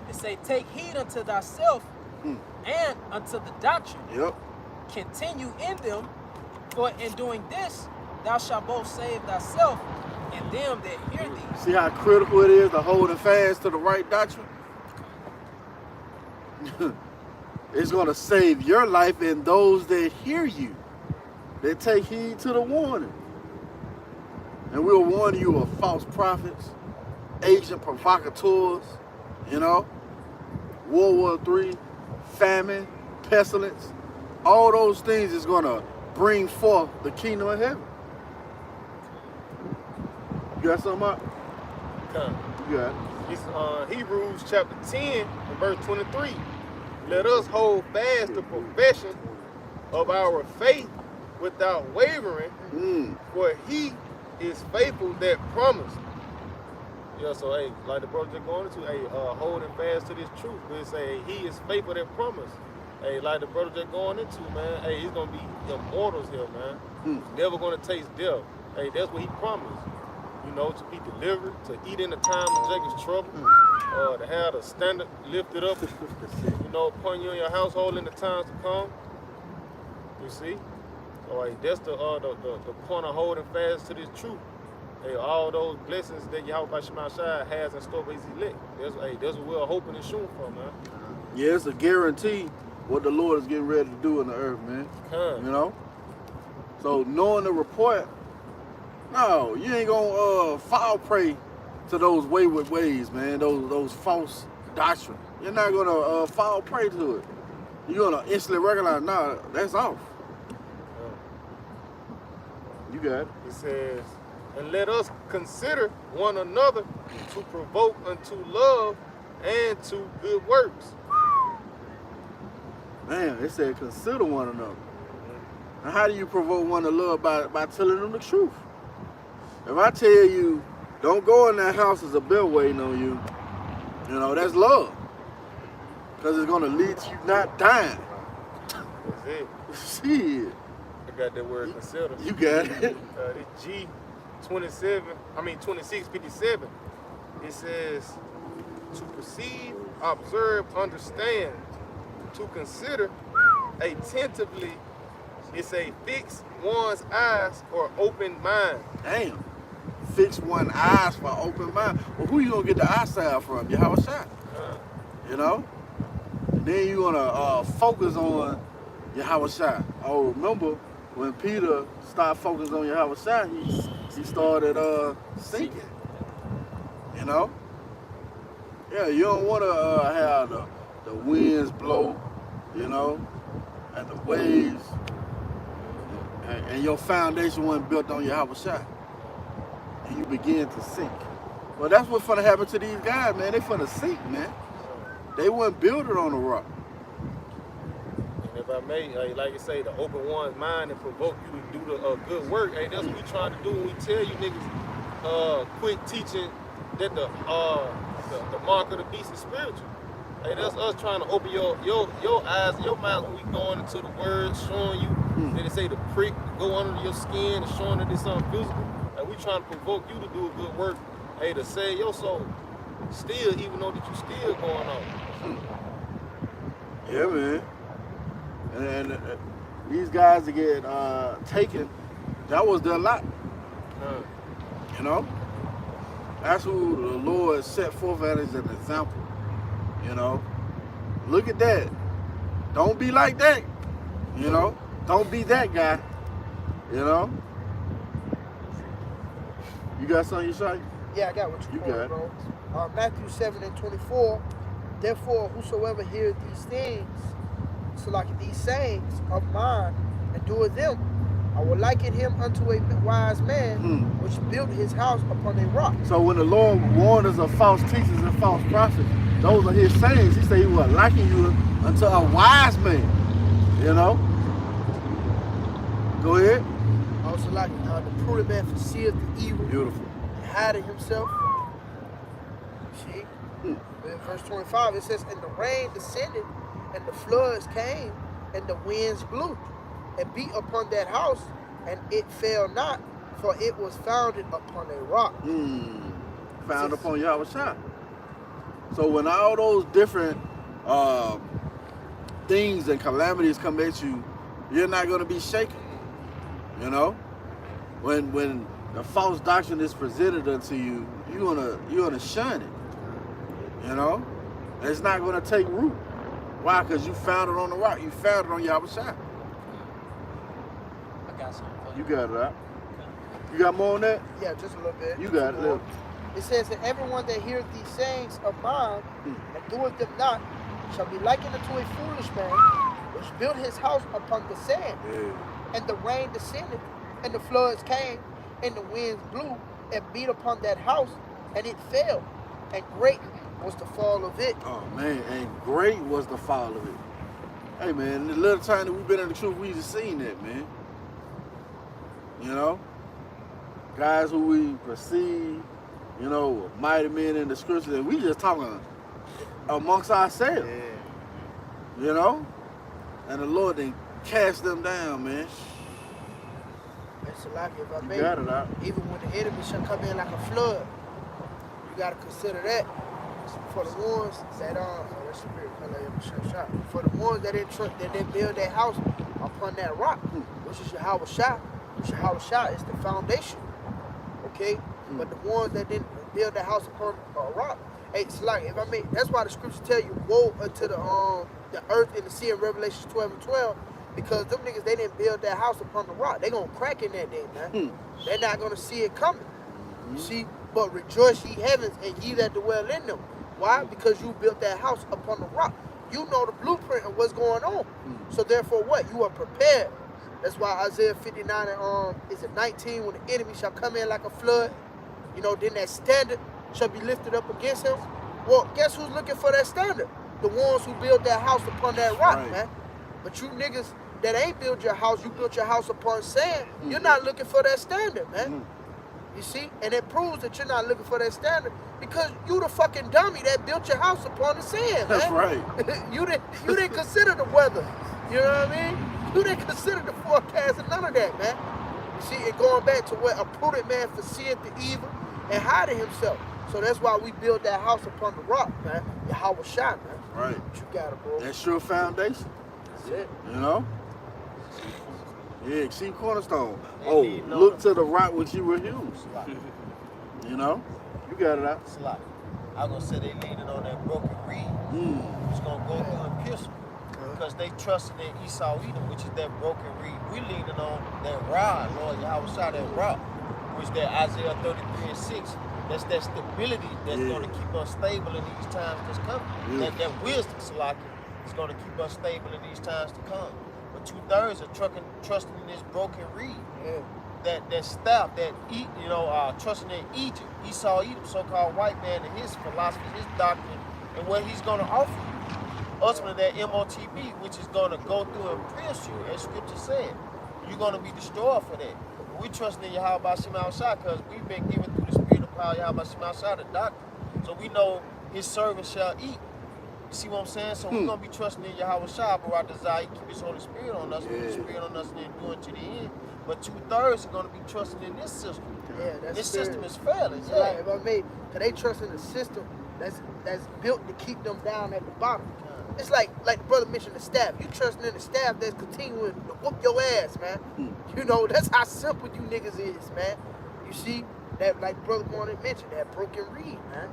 It say, take heed unto thyself and unto the doctrine. Yep. Continue in them, for in doing this thou shalt both save thyself and them that hear thee. See how critical it is to holding fast to the right doctrine? It's going to save your life and those that hear you. They take heed to the warning. And we'll warn you of false prophets, agent provocateurs, you know, World War III, famine, pestilence. All those things is going to bring forth the kingdom of heaven. You got something up? Come. You got it. It's Hebrews chapter 10 and verse 23. Let us hold fast the profession of our faith without wavering, for he is faithful that promised. Yeah, so hey, like the brother just going into, hey, holding fast to this truth. They say he is faithful that promised. Hey, like the brother just going into, man, hey, he's gonna be immortals here, man. Never gonna taste death. Hey, that's what he promised. You know, to be delivered, to eat in the time of Jacob's trouble, to have the standard lifted up, you know, upon you and your household in the times to come. You see? So like, that's the point of holding fast to this truth. Hey, all those blessings that Yahawashi has in store for his elect. That's what we're hoping and shooting for, man. Yeah, it's a guarantee what the Lord is getting ready to do in the earth, man. You know? So knowing the report, no, you ain't gonna fall prey to those wayward ways, man. Those false doctrines. You're not gonna fall prey to it. You're gonna instantly recognize, nah, that's off. You got it. It says, and let us consider one another to provoke unto love and to good works. Man, it said consider one another. Now, how do you provoke one to love? By telling them the truth. If I tell you, don't go in that house, there's a bill waiting on you, you know, that's love. Because it's going to lead to you not dying. That's it. Shit. I got that word consider. You got it. This G2657, it says, to perceive, observe, understand, to consider, attentively, it's a fix one's eyes or open mind. Damn. Fix one's eyes for open mind. Well, who you gonna get the eyesight from? Yahawashi. You know? And then you gonna focus on Yahawashi. Oh, remember when Peter started focusing on Yahawashi, he started sinking. You know? Yeah, you don't wanna have the winds blow, you know, and the waves. And your foundation wasn't built on Yahawashi. And you begin to sink. Well, that's what's gonna happen to these guys, man. They finna sink, man. They weren't built on the rock. And if I may, like you say, to open one's mind and provoke you to do the good work, hey, that's what we trying to do when we tell you niggas, quit teaching that the mark of the beast is spiritual. Hey, that's us trying to open your eyes and your mind when we going into the word, showing you that they say the prick go under your skin and showing that it's something physical. Like, we trying to provoke you to do a good work, hey, to save your soul. Still, even though that you still going on. Yeah, man. And these guys that get taken, that was their lot. You know? That's who the Lord set forth as an example. You know? Look at that. Don't be like that. You know? Don't be that guy. You know? You got something you say? Yeah, I got what you got it. bro. Matthew 7:24. Therefore, whosoever heareth these things, so like these sayings of mine, and doeth them, I will liken him unto a wise man which built his house upon a rock. So when the Lord warned us of false teachers and false prophets, those are his sayings. He said he will liken you unto a wise man. You know? Go ahead. Also like the prudent man foreseeth the evil. Beautiful. And hiding himself. See? In verse 25 it says, and the rain descended, and the floods came, and the winds blew, and beat upon that house, and it fell not, for it was founded upon a rock. Found upon Yahawashi. So when all those different things and calamities come at you, you're not going to be shaken. You know, when the false doctrine is presented unto you, you're gonna shun it. You know, and it's not going to take root. Why? Because you found it on the rock. You found it on Yahawashi. I got something for You got it out. You got more on that? Yeah, just a little bit. You got it. Look. It says that everyone that heareth these sayings of mine and doeth them not shall be likened unto a foolish man which built his house upon the sand. And the rain descended, and the floods came, and the winds blew and beat upon that house, and it fell. And great was the fall of it. Oh man, and great was the fall of it. Hey man, the little time that we've been in the truth, we just seen that, man. You know? Guys who we perceive, you know, mighty men in the scriptures, and we just talking amongst ourselves. You know? And the Lord then cast them down, man. It's like if I You may, got it out. even when the enemy shall come in like a flood, you gotta consider that. For the ones that for the ones that they build their house upon that rock, which is Yahawashi. Yahawashi is the foundation. Okay? But the ones that didn't build their house upon a rock, hey, it's like if I may, that's why the scriptures tell you, woe unto the earth and the sea in Revelation 12:12, because them niggas, they didn't build their house upon the rock. They gonna crack in that day, man. They're not gonna see it coming. You see? But rejoice ye heavens and ye that dwell in them. Why? Because you built that house upon the rock. You know the blueprint of what's going on. So therefore what? You are prepared. That's why Isaiah 59 and is it 19, when the enemy shall come in like a flood, you know, then that standard shall be lifted up against him. Well, guess who's looking for that standard? The ones who built that house upon that rock, man. But you niggas that ain't built your house, you built your house upon sand, you're not looking for that standard, man. You see? And it proves that you're not looking for that standard because you the fucking dummy that built your house upon the sand, man. That's right. You didn't consider the weather. You know what I mean? You didn't consider the forecast and none of that, man. You see, and going back to what a prudent man foreseeth the evil and hiding himself. So that's why we built that house upon the rock, man. Yahawashi, man. Right. But you got it, bro. That's your foundation. That's it. You know? Yeah, chief cornerstone. Oh, look to the rock which you were used. You know? You got it out. Slap. I'm gonna say they leaning on that broken reed. It's gonna go through and pierce them. Because they trusted in Esau Edom, which is that broken reed. We leaning on that rod, Lord Yahawashi, that rock, which that Isaiah 33 and 6. That's that stability that's gonna keep us stable in these times that's coming. That wisdom, Salaki, is gonna keep us stable in these times to come. But 2/3 are trusting in this broken reed. That staff, trusting in Egypt, Esau Edom, so-called white man, and his philosophy, his doctrine, and what he's gonna offer you. Ultimately, that MOTB, which is gonna go through and pierce you, as Scripture said. You're gonna be destroyed for that. But we trust in Yahawashi because we've been given through the spirit of power, Yahawashi, the doctrine. So we know his servant shall eat. You see what I'm saying? So we're gonna be trusting in Yahawashi, but our desire, he keep his Holy Spirit on us, put his Spirit on us, and then do it to the end. But 2/3 are gonna be trusting in this system. Yeah, that's this spirit. system is failing. So like, if I may, cause they trust in the system that's built to keep them down at the bottom. it's like the brother mentioned the staff. You trusting in the staff that's continuing to whoop your ass, man. You know, that's how simple you niggas is, man. You see, that like brother Corner mentioned, that broken reed, man.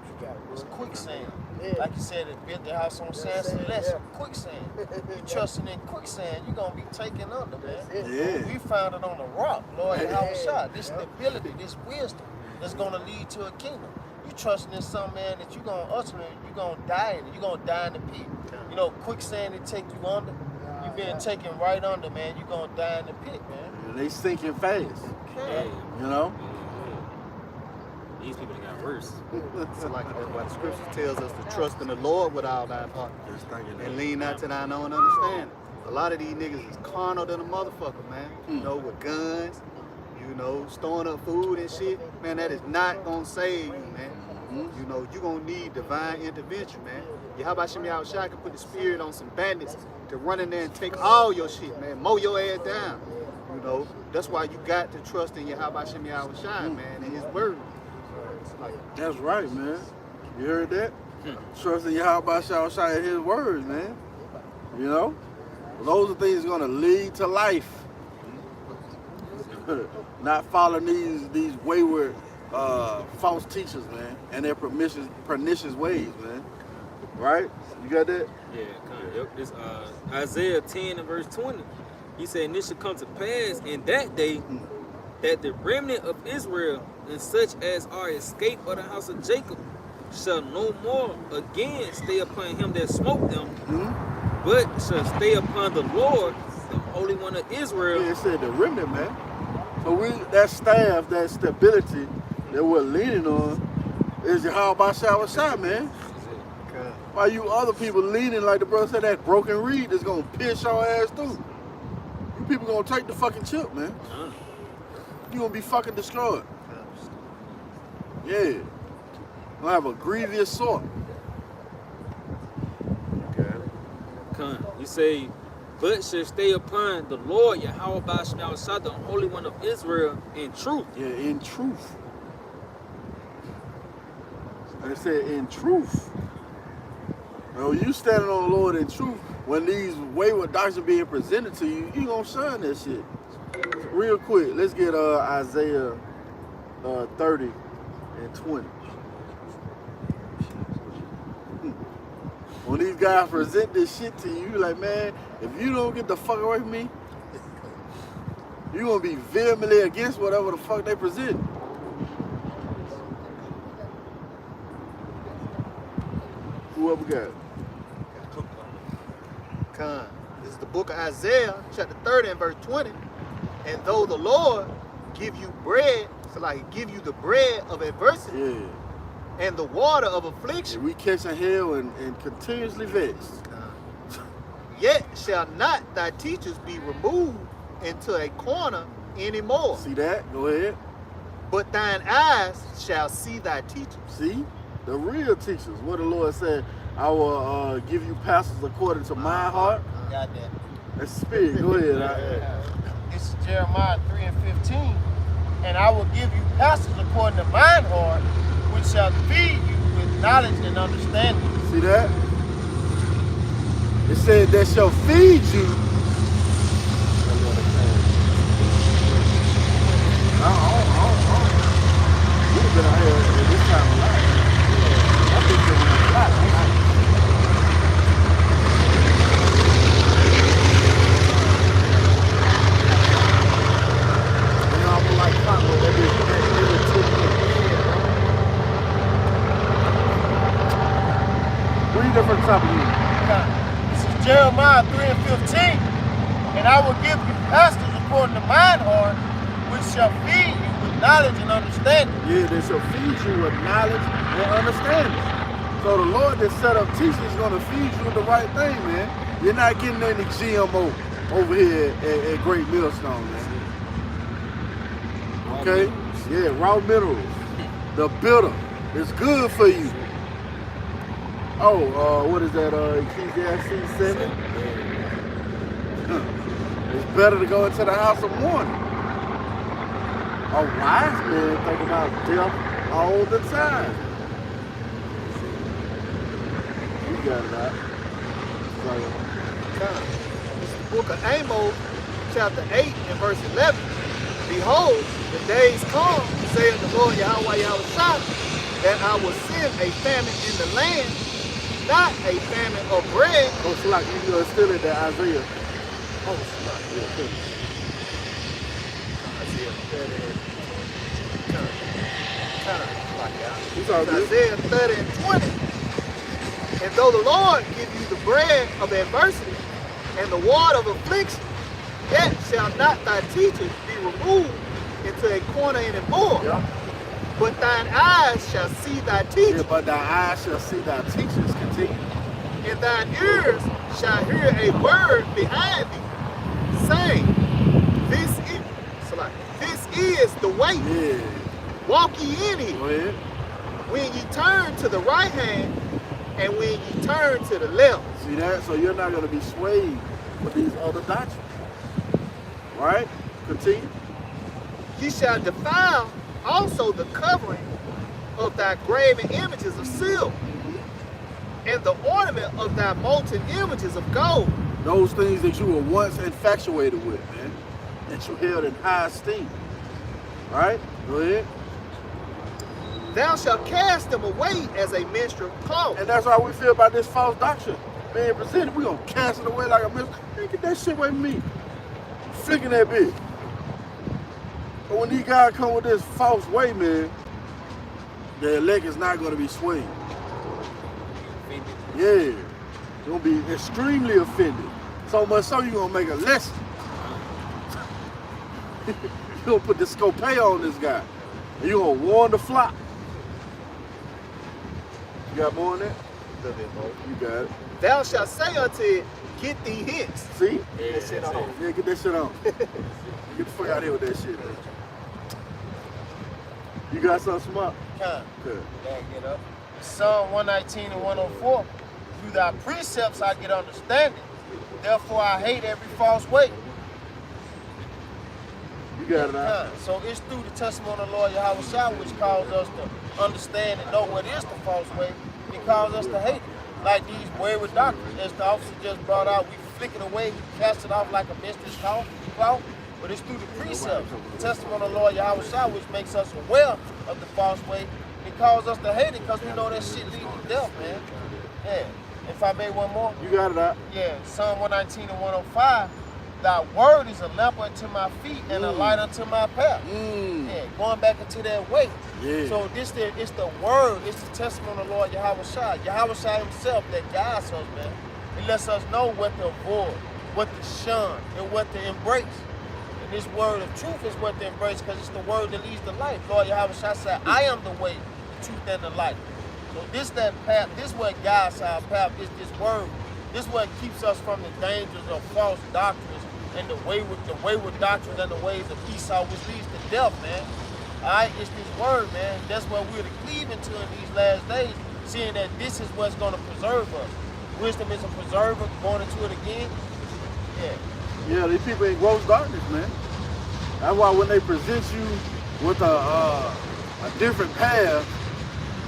You got It's quicksand. Yeah. Like you said, it built the house on sand, so that's quicksand. You trusting in quicksand, you're gonna be taken under, man. Yeah. We found it on the rock, Lord Yahawashi. This stability, this wisdom that's gonna lead to a kingdom. You trusting in something, man, that you're gonna ultimately, you're gonna die in it. You're gonna die in the pit. You know, quicksand that take you under. You being taken right under, man. You're gonna die in the pit, man. And they sinking fast. Yeah. You know? These people got worse. So like that's why the scripture tells us to trust in the Lord with all thine heart and lean not to thine own understanding. A lot of these niggas is carnal than a motherfucker, man. You know, with guns, you know, storing up food and shit. Man, that is not gonna save you, man. You know, you gonna need divine intervention, man. Yahawashi Yahawashi can put the spirit on some bandits to run in there and take all your shit, man. Mow your ass down. You know, that's why you got to trust in Yahawashi Yahawashi, man, and his word. That's right, man. You heard that? Trust in Yahawashi and his words, man. You know? Those are things going to lead to life. Not following these wayward false teachers, man, and their pernicious ways, man. Right? You got that? Yeah, kind of. Yep. It's Isaiah 10 and verse 20. He said, and it shall come to pass in that day that the remnant of Israel and such as are escaped of the house of Jacob shall no more again stay upon him that smote them, but shall stay upon the Lord, the Holy One of Israel. Yeah, it said the remnant, man. So that staff, that stability that we're leaning on is Yahawashi, man. Why you other people leaning, like the brother said, that broken reed is gonna pierce your ass through. You people gonna take the fucking chip, man. You gonna be fucking destroyed. Yeah. Gonna have a grievous sort. You say, but shall stay upon the Lord Yahawashi, the Holy One of Israel, in truth. Yeah, in truth. They said in truth. Now, you standing on the Lord in truth, when these wayward doctrines are being presented to you, you gonna shine that shit. Real quick, let's get Isaiah 30 and 20. When these guys present this shit to you, like, man, if you don't get the fuck away from me, you're gonna be vehemently against whatever the fuck they present. Whoever got it. This is the book of Isaiah, chapter 30 and verse 20. And though the Lord give you bread, so like give you the bread of adversity and the water of affliction, and we catching hell and continuously vexed. Yet shall not thy teachers be removed into a corner anymore. See that? Go ahead. But thine eyes shall see thy teachers. See? The real teachers. What the Lord said, I will give you pastors according to my heart. Got that. That's spirit. Go ahead. This is Jeremiah 3 and 15. And I will give you pastors according to mine heart, which shall feed you with knowledge and understanding. See that? It said that shall feed you. We've been out here at this time of life. I think they're a lot. You know, I'm like cotton, that is read it from the top of you. This is Jeremiah 3 and 15. And I will give you pastors according to mine heart, which shall feed you with knowledge and understanding. Yeah, they shall feed you with knowledge and understanding. So the Lord that set up teachers is going to feed you with the right thing, man. You're not getting any GMO over here at Great Millstone, man. Okay? Yeah, raw minerals. The bitter. It's good for you. Oh, what is that? Ecclesiastes 7? It's better to go into the house of mourning. A wise man think about death all the time. You got it out. This is the book of Amos, chapter 8 and verse 11. Behold, the days come, saith the Lord Yahawah Yahawashi, that I will send a famine in the land, not a famine of bread. Oh, so like you are still in that Isaiah. Oh, yeah, Isaiah 30. Isaiah 30 and 20. And though the Lord give you the bread of adversity and the water of affliction, yet shall not thy teachers be removed into a corner anymore. Yeah. But thine eyes shall see thy teachers. Yeah, but thy eyes shall see thy teachers. Continue. And thine ears shall hear a word behind thee, saying, this is the way. Yeah. Walk ye in it. Go ahead. When ye turn to the right hand, and when ye turn to the left. See that? So you're not going to be swayed with these other doctrines. Right? Continue. Ye shall defile also the covering of thy graven images of silver, and the ornament of thy molten images of gold. Those things that you were once infatuated with, man. That you held in high esteem. Right? Go ahead. Thou shalt cast them away as a minstrel cloth. And that's how we feel about this false doctrine being presented. We're going to cast it away like a minstrel. Man, get that shit away from me. Flicking that bitch. But when these guys come with this false way, man, the elect is not going to be swayed. Yeah. You're going to be extremely offended. So much so you're going to make a lesson. You're going to put the scopay on this guy. And you're going to warn the flock. You got more on that? A little bit more. You got it. Thou shalt say unto it, get thee hence. See? Get that shit on. Yeah, get that shit on. Get the fuck out of here with that shit, man. You got something smart? Good. Get up. Psalm 119 and 104. Through thy precepts I get understanding. Therefore I hate every false way. You got it out. So it's through the testimony of the Lord Yahawashi which calls us to understand and know what is the false way. It calls us to hate it. Like these wayward doctrines, as the officer just brought out, we flick it away, we cast it off like a mistress cloth. But it's through the precepts, the testimony of the Lord Yahawashi, which makes us aware of the false way. It calls us to hate it because we know that shit leads to death, man. Yeah. If I made one more. You got it out. Yeah, Psalm 119 and 105. Thy word is a lamp unto my feet and a light unto my path. Yeah, going back into that way. Yeah. So it's the word, it's the testimony of the Lord Yahawashi. Yahawashi himself that guides us, man. It lets us know what to avoid, what to shun, and what to embrace. And this word of truth is what to embrace because it's the word that leads to life. Lord Yahawashi said, I am the way, the truth, and the life. So this that path, this what guides our path, is this word. This what keeps us from the dangers of false doctrines and the wayward doctrines and the ways of Esau, which leads to death, man. Alright, it's this word, man. That's what we're to cleave into in these last days, seeing that this is what's going to preserve us. Wisdom is a preserver, going into it again. Yeah. Yeah, these people in gross darkness, man. That's why when they present you with a different path,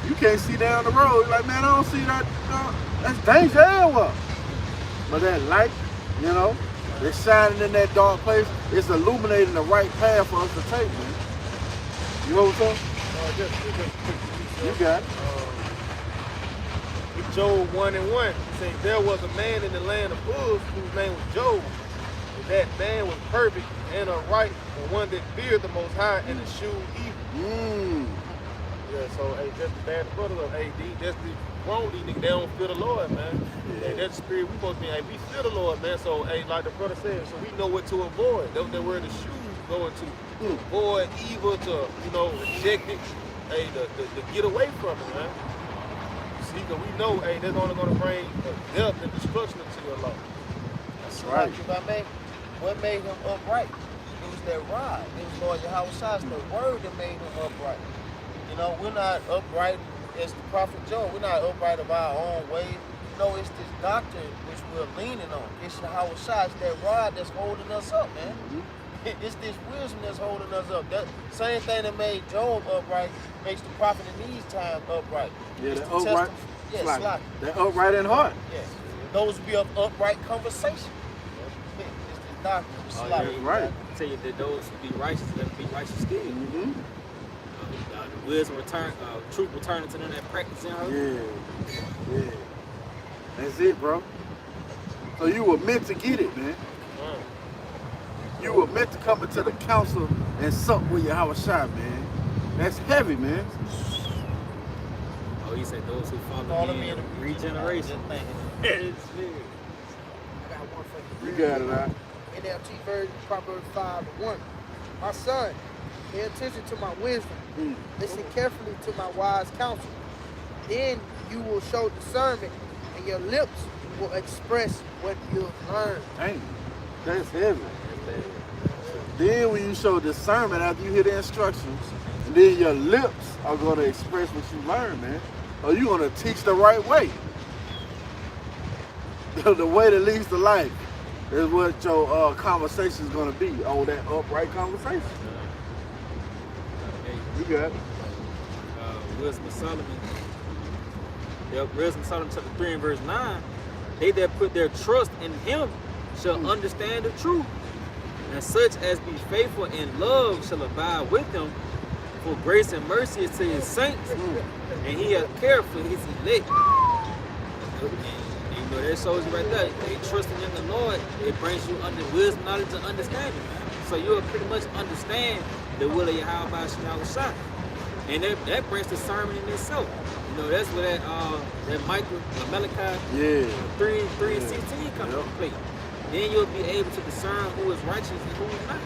you can't see down the road. You're like, man, I don't see that. That's danger everywhere. But that light, you know, it's shining in that dark place. It's illuminating the right path for us to take, man. You know what I'm saying? You got it. Job 1 and 1 says, there was a man in the land of Uz whose name was Job. And that man was perfect and upright, and one that feared the Most High and eschewed evil. Yeah, so hey, that's the bad brother of AD. That's the wrong these niggas. They don't fear the Lord, man. Yeah. Hey, that's the spirit we supposed to be. Hey, we fear the Lord, man. So hey, like the brother said, so we know what to avoid. That's where the shoes going to. To avoid evil, to reject it. Hey, to get away from it, man. See, cause we know, hey, that's only gonna bring death and destruction into your life. That's right. What made him upright? It was that rod. It was Lord Yahawashi, the word that made him upright. You know, we're not upright as the prophet Job. We're not upright of our own way. No, it's this doctrine which we're leaning on. It's Yahawashi. It's that rod that's holding us up, man. It's this wisdom that's holding us up. That same thing that made Job upright makes the prophet in these times upright. Yeah, it's they're the upright. Yeah, they're upright in heart. Yeah. those be of upright conversation. It's the doctrine. It's Oh, like, yeah, right. Tell you that those who be righteous, let them be righteous still. Mm-hmm. The wisdom return, truth returning to them that practice in her. Yeah. Yeah. That's it, bro. So you were meant to get it, man. You were meant to come into the council and sup with Yahawashi, man. That's heavy, man. Oh, he said those who follow Follow me me in in regeneration. the It's serious. I got one for You you. got it, out. NLT version, Proverbs 5:1. My son, pay attention to my wisdom. Listen carefully to my wise counsel. Then you will show discernment, and your lips will express what you've learned. Dang, that's heavy. Then when you show discernment after you hear the instructions, and then your lips are going to express what you learn, man. Or you're going to teach the right way. The way that leads to life is what your conversation is going to be. Oh, that upright conversation. You got it. Wisdom of Solomon. Wisdom of Solomon chapter 3 and verse 9. They that put their trust in him shall understand the truth. And such as be faithful in love shall abide with him. For grace and mercy is to his saints. And he hath cared for his elect. And you know, that shows you right there. They trusting in the Lord, it brings you under wisdom, knowledge, and understanding. So you'll pretty much understand the will of Yahawashi. And that brings discernment in itself. You know, that's where that Malachi 3 and 16 comes into play. Then you'll be able to discern who is righteous and who is not.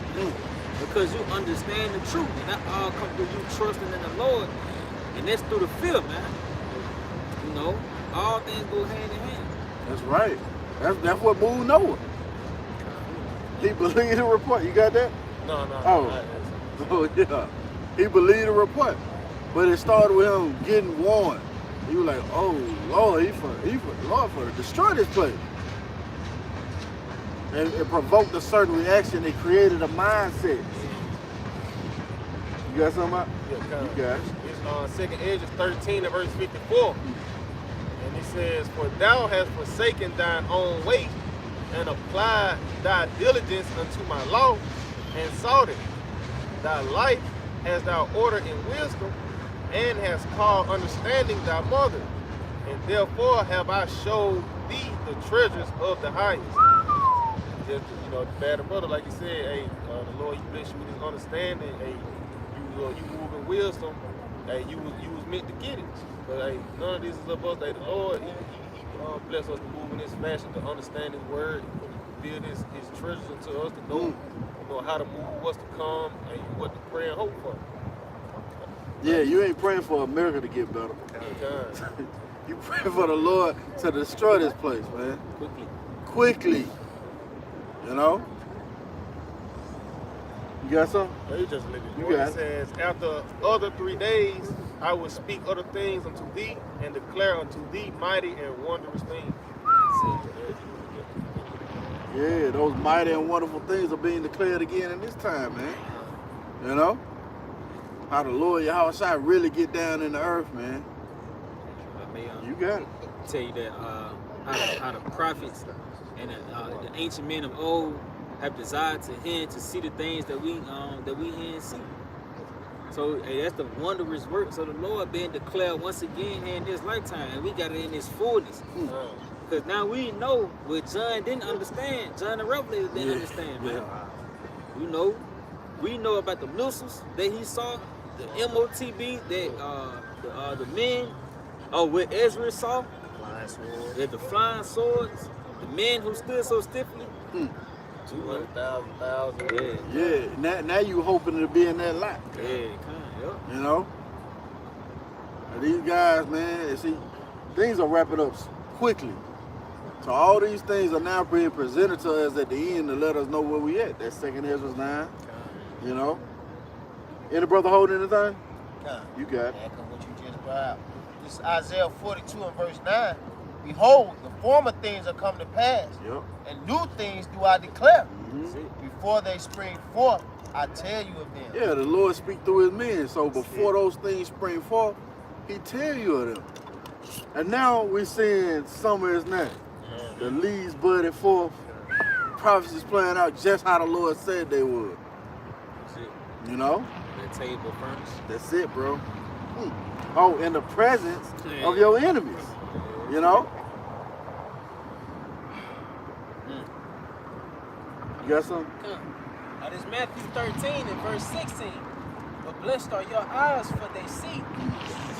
Because you understand the truth. And that all comes through you trusting in the Lord. And that's through the fear, man. You know, all things go hand in hand. That's right. That's what moved Noah. He believed the report. You got that? No. Oh, yeah. He believed the report. But it started with him getting warned. He was like, oh, Lord, he for destroy this place. And it provoked a certain reaction. It created a mindset. You got something out? Yeah, You got it. It's 2nd Ezra 13 and verse 54. And it says, for thou hast forsaken thine own way, and applied thy diligence unto my law, and sought it. Thy life hast thou ordered in wisdom, and hast called understanding thy mother. And therefore have I showed thee the treasures of the highest. Just, you know, the bad brother, like you said, hey, the Lord, you bless you with his understanding. Hey, you move in wisdom. Hey, you was meant to get it. But hey, none of this is of us. Hey, the Lord, he bless us to move in this fashion, to understand his word, build his treasures into us, to know, how to move, what's to come, and what to pray and hope for. Yeah, you ain't praying for America to get better. You pray for the Lord to destroy this place, man. Quickly. You know? You got something? You just live it. You got It says, after other 3 days, I will speak other things unto thee, and declare unto thee mighty and wondrous things. Yeah, those mighty and wonderful things are being declared again in this time, man. You know? How the Lord Yahawashi really get down in the earth, man. You got it. Tell you that how the prophets and the ancient men of old have desired to see the things that we hear and see. So hey, that's the wondrous work. So the Lord being declared once again here in this lifetime, and we got it in His fullness. Because now we know what John didn't understand. John the Revelator didn't understand, man. We know about the missiles that he saw, the MOTB that the men what Ezra saw, the flying swords, the men who stood so stiffly. 200,000. Yeah. Now you hoping to be in that lot. Yeah, yep. You know? And these guys, man, see, things are wrapping up quickly. So all these things are now being presented to us at the end to let us know where we at. That's 2nd Ezra 9. You know? Any brother holding anything? Nah. You got it. Echo what you just brought out. This is Isaiah 42 and verse 9. Behold, the former things are come to pass, and new things do I declare. Before they spring forth, I tell you of them. Yeah, the Lord speak through his men. So before those things spring forth, he tell you of them. And now we're seeing some of his now. The leaves budding forth. Prophecies playing out just how the Lord said they would. That's it. You know? That table furnace. That's it, bro. Oh, in the presence of your enemies. You know? You got something? Now this Matthew 13 and verse 16. But blessed are your eyes for they see,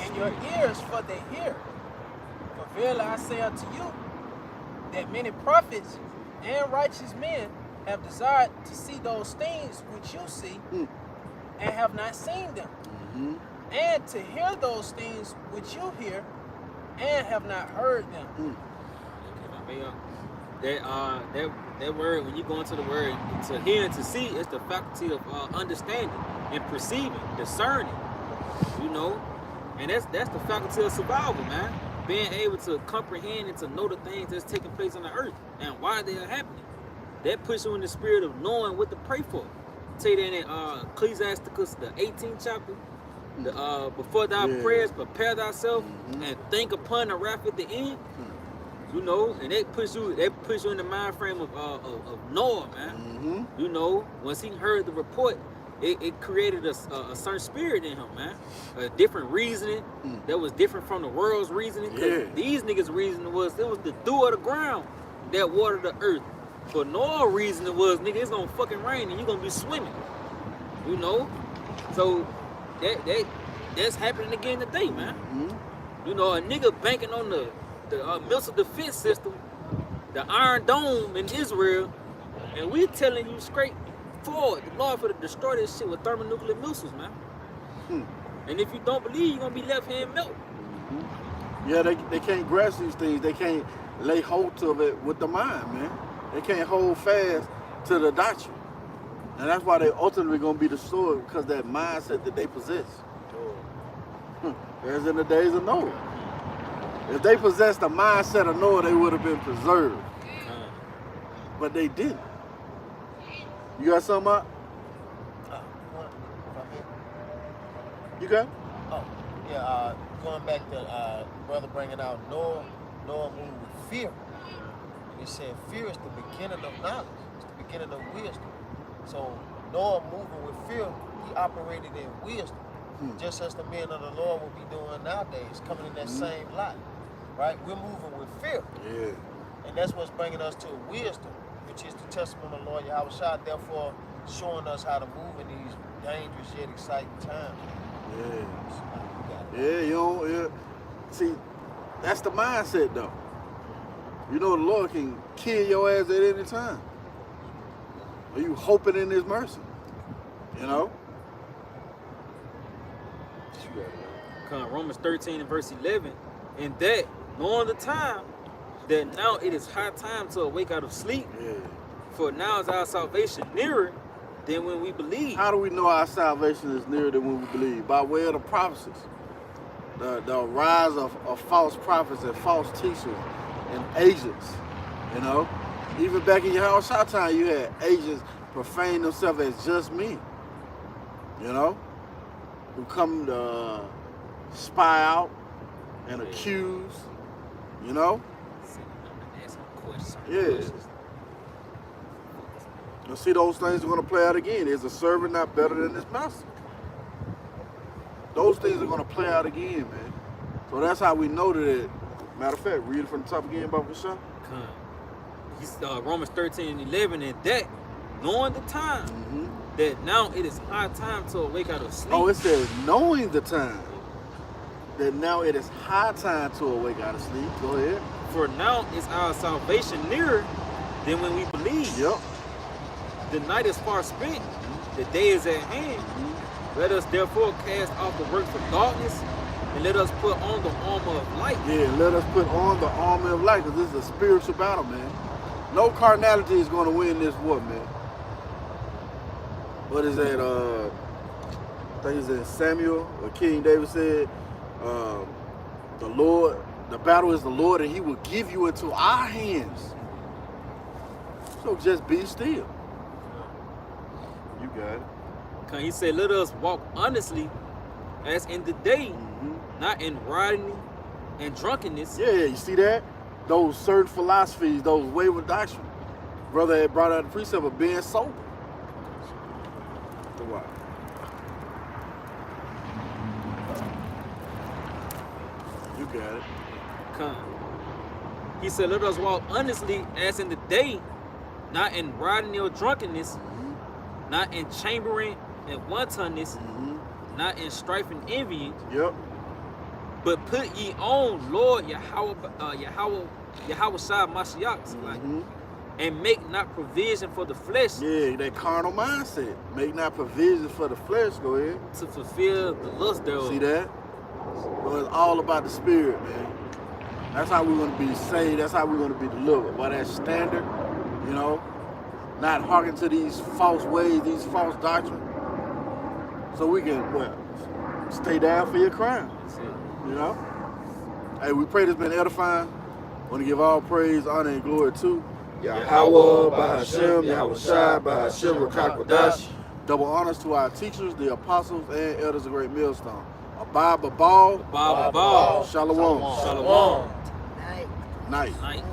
and your ears for they hear. For verily I say unto you, that many prophets and righteous men have desired to see those things which you see, and have not seen them, and to hear those things which you hear, and have not heard them. That word, when you go into the word, to hear and to see, is the faculty of understanding and perceiving, discerning, you know, and that's the faculty of survival, man. Being able to comprehend and to know the things that's taking place on the earth and why they are happening. That puts you in the spirit of knowing what to pray for. Say that in Ecclesiasticus, the 18th chapter, before thy prayers, prepare thyself and think upon the wrath at the end. You know, and that puts you in the mind frame of Noah, man. You know, once he heard the report, it created a certain spirit in him, man. A different reasoning that was different from the world's reasoning. Because these niggas' reasoning was it was the dew of the ground that watered the earth. But Noah's reasoning was, nigga, it's gonna fucking rain and you're gonna be swimming. You know? So that's happening again today, man. You know, a nigga banking on the missile defense system, the Iron Dome in Israel, and we telling you straight forward, the Lord for to destroy this shit with thermonuclear missiles, man. And if you don't believe, you're gonna be left here and melt. Yeah, they can't grasp these things. They can't lay hold of it with the mind, man. They can't hold fast to the doctrine. And that's why they ultimately gonna be destroyed, because that mindset that they possess. As in the days of Noah. If they possessed the mindset of Noah, they would have been preserved. But they didn't. You got something up? You got? Oh, yeah, going back to brother bringing out Noah moved with fear. He said fear is the beginning of knowledge. It's the beginning of wisdom. So Noah moving with fear, he operated in wisdom. Just as the men of the Lord will be doing nowadays, coming in that same light. Right? We're moving with fear. Yeah. And that's what's bringing us to wisdom, which is the testimony of the Lord Yahawashi, therefore showing us how to move in these dangerous yet exciting times. Yeah, see, that's the mindset though. You know the Lord can kill your ass at any time. Are you hoping in his mercy? You know? Romans 13 and verse 11, and that knowing the time, that now it is high time to awake out of sleep. For now is our salvation nearer than when we believe. How do we know our salvation is nearer than when we believe? By way of the prophecies. The rise of false prophets and false teachers and agents. You know? Even back in Yahawashi time, you had agents profane themselves as just men. You know? Who come to spy out and accuse. You know? Yeah. You'll see those things are going to play out again. Is a servant not better than his master? Those things are going to play out again, man. So that's how we know that it. Matter of fact, read it from the top again, Baba Shah. Romans 13 and 11, and that, knowing the time, that now it is high time to awake out of sleep. Oh, it says knowing the time. That now it is high time to awake out of sleep. Go ahead. For now is our salvation nearer than when we believe. Yep. The night is far spent, the day is at hand. Let us therefore cast off the works of darkness, and let us put on the armor of light. Yeah, let us put on the armor of light, because this is a spiritual battle, man. No carnality is going to win this war, man. What is that? I think it's in Samuel, where King David said, the battle is the Lord, and he will give you into our hands. So just be still. You got it. He said, let us walk honestly as in the day, not in rioting and drunkenness. Yeah, you see that? those certain philosophies, those wayward doctrine. Brother had brought out the precept of being sober. So what? You got it. Come. He said, let us walk honestly as in the day, not in riding or drunkenness, not in chambering and wantonness, not in strife and envying, Yep. but put ye on Lord Yahawashi Mashiach, like, and make not provision for the flesh Yeah, that carnal mindset. Make not provision for the flesh. Go ahead. to fulfill the lust thereof. See that? So it's all about the spirit, man. That's how we're going to be saved. That's how we're going to be delivered. By that standard, you know, not hearken to these false ways, these false doctrines. So we can, well, stay down for your crime, That's it. you know? Hey, we pray this been edifying. Want to give all praise, honor, and glory to Yahawah, bahasham, Yahawashi, bahasham, Rawchaa Qadash. double honors to our teachers, the apostles, and elders of Great Millstone. Abba, Babal, Baba Ball. Shalom. Shalom. Night. Night. Night.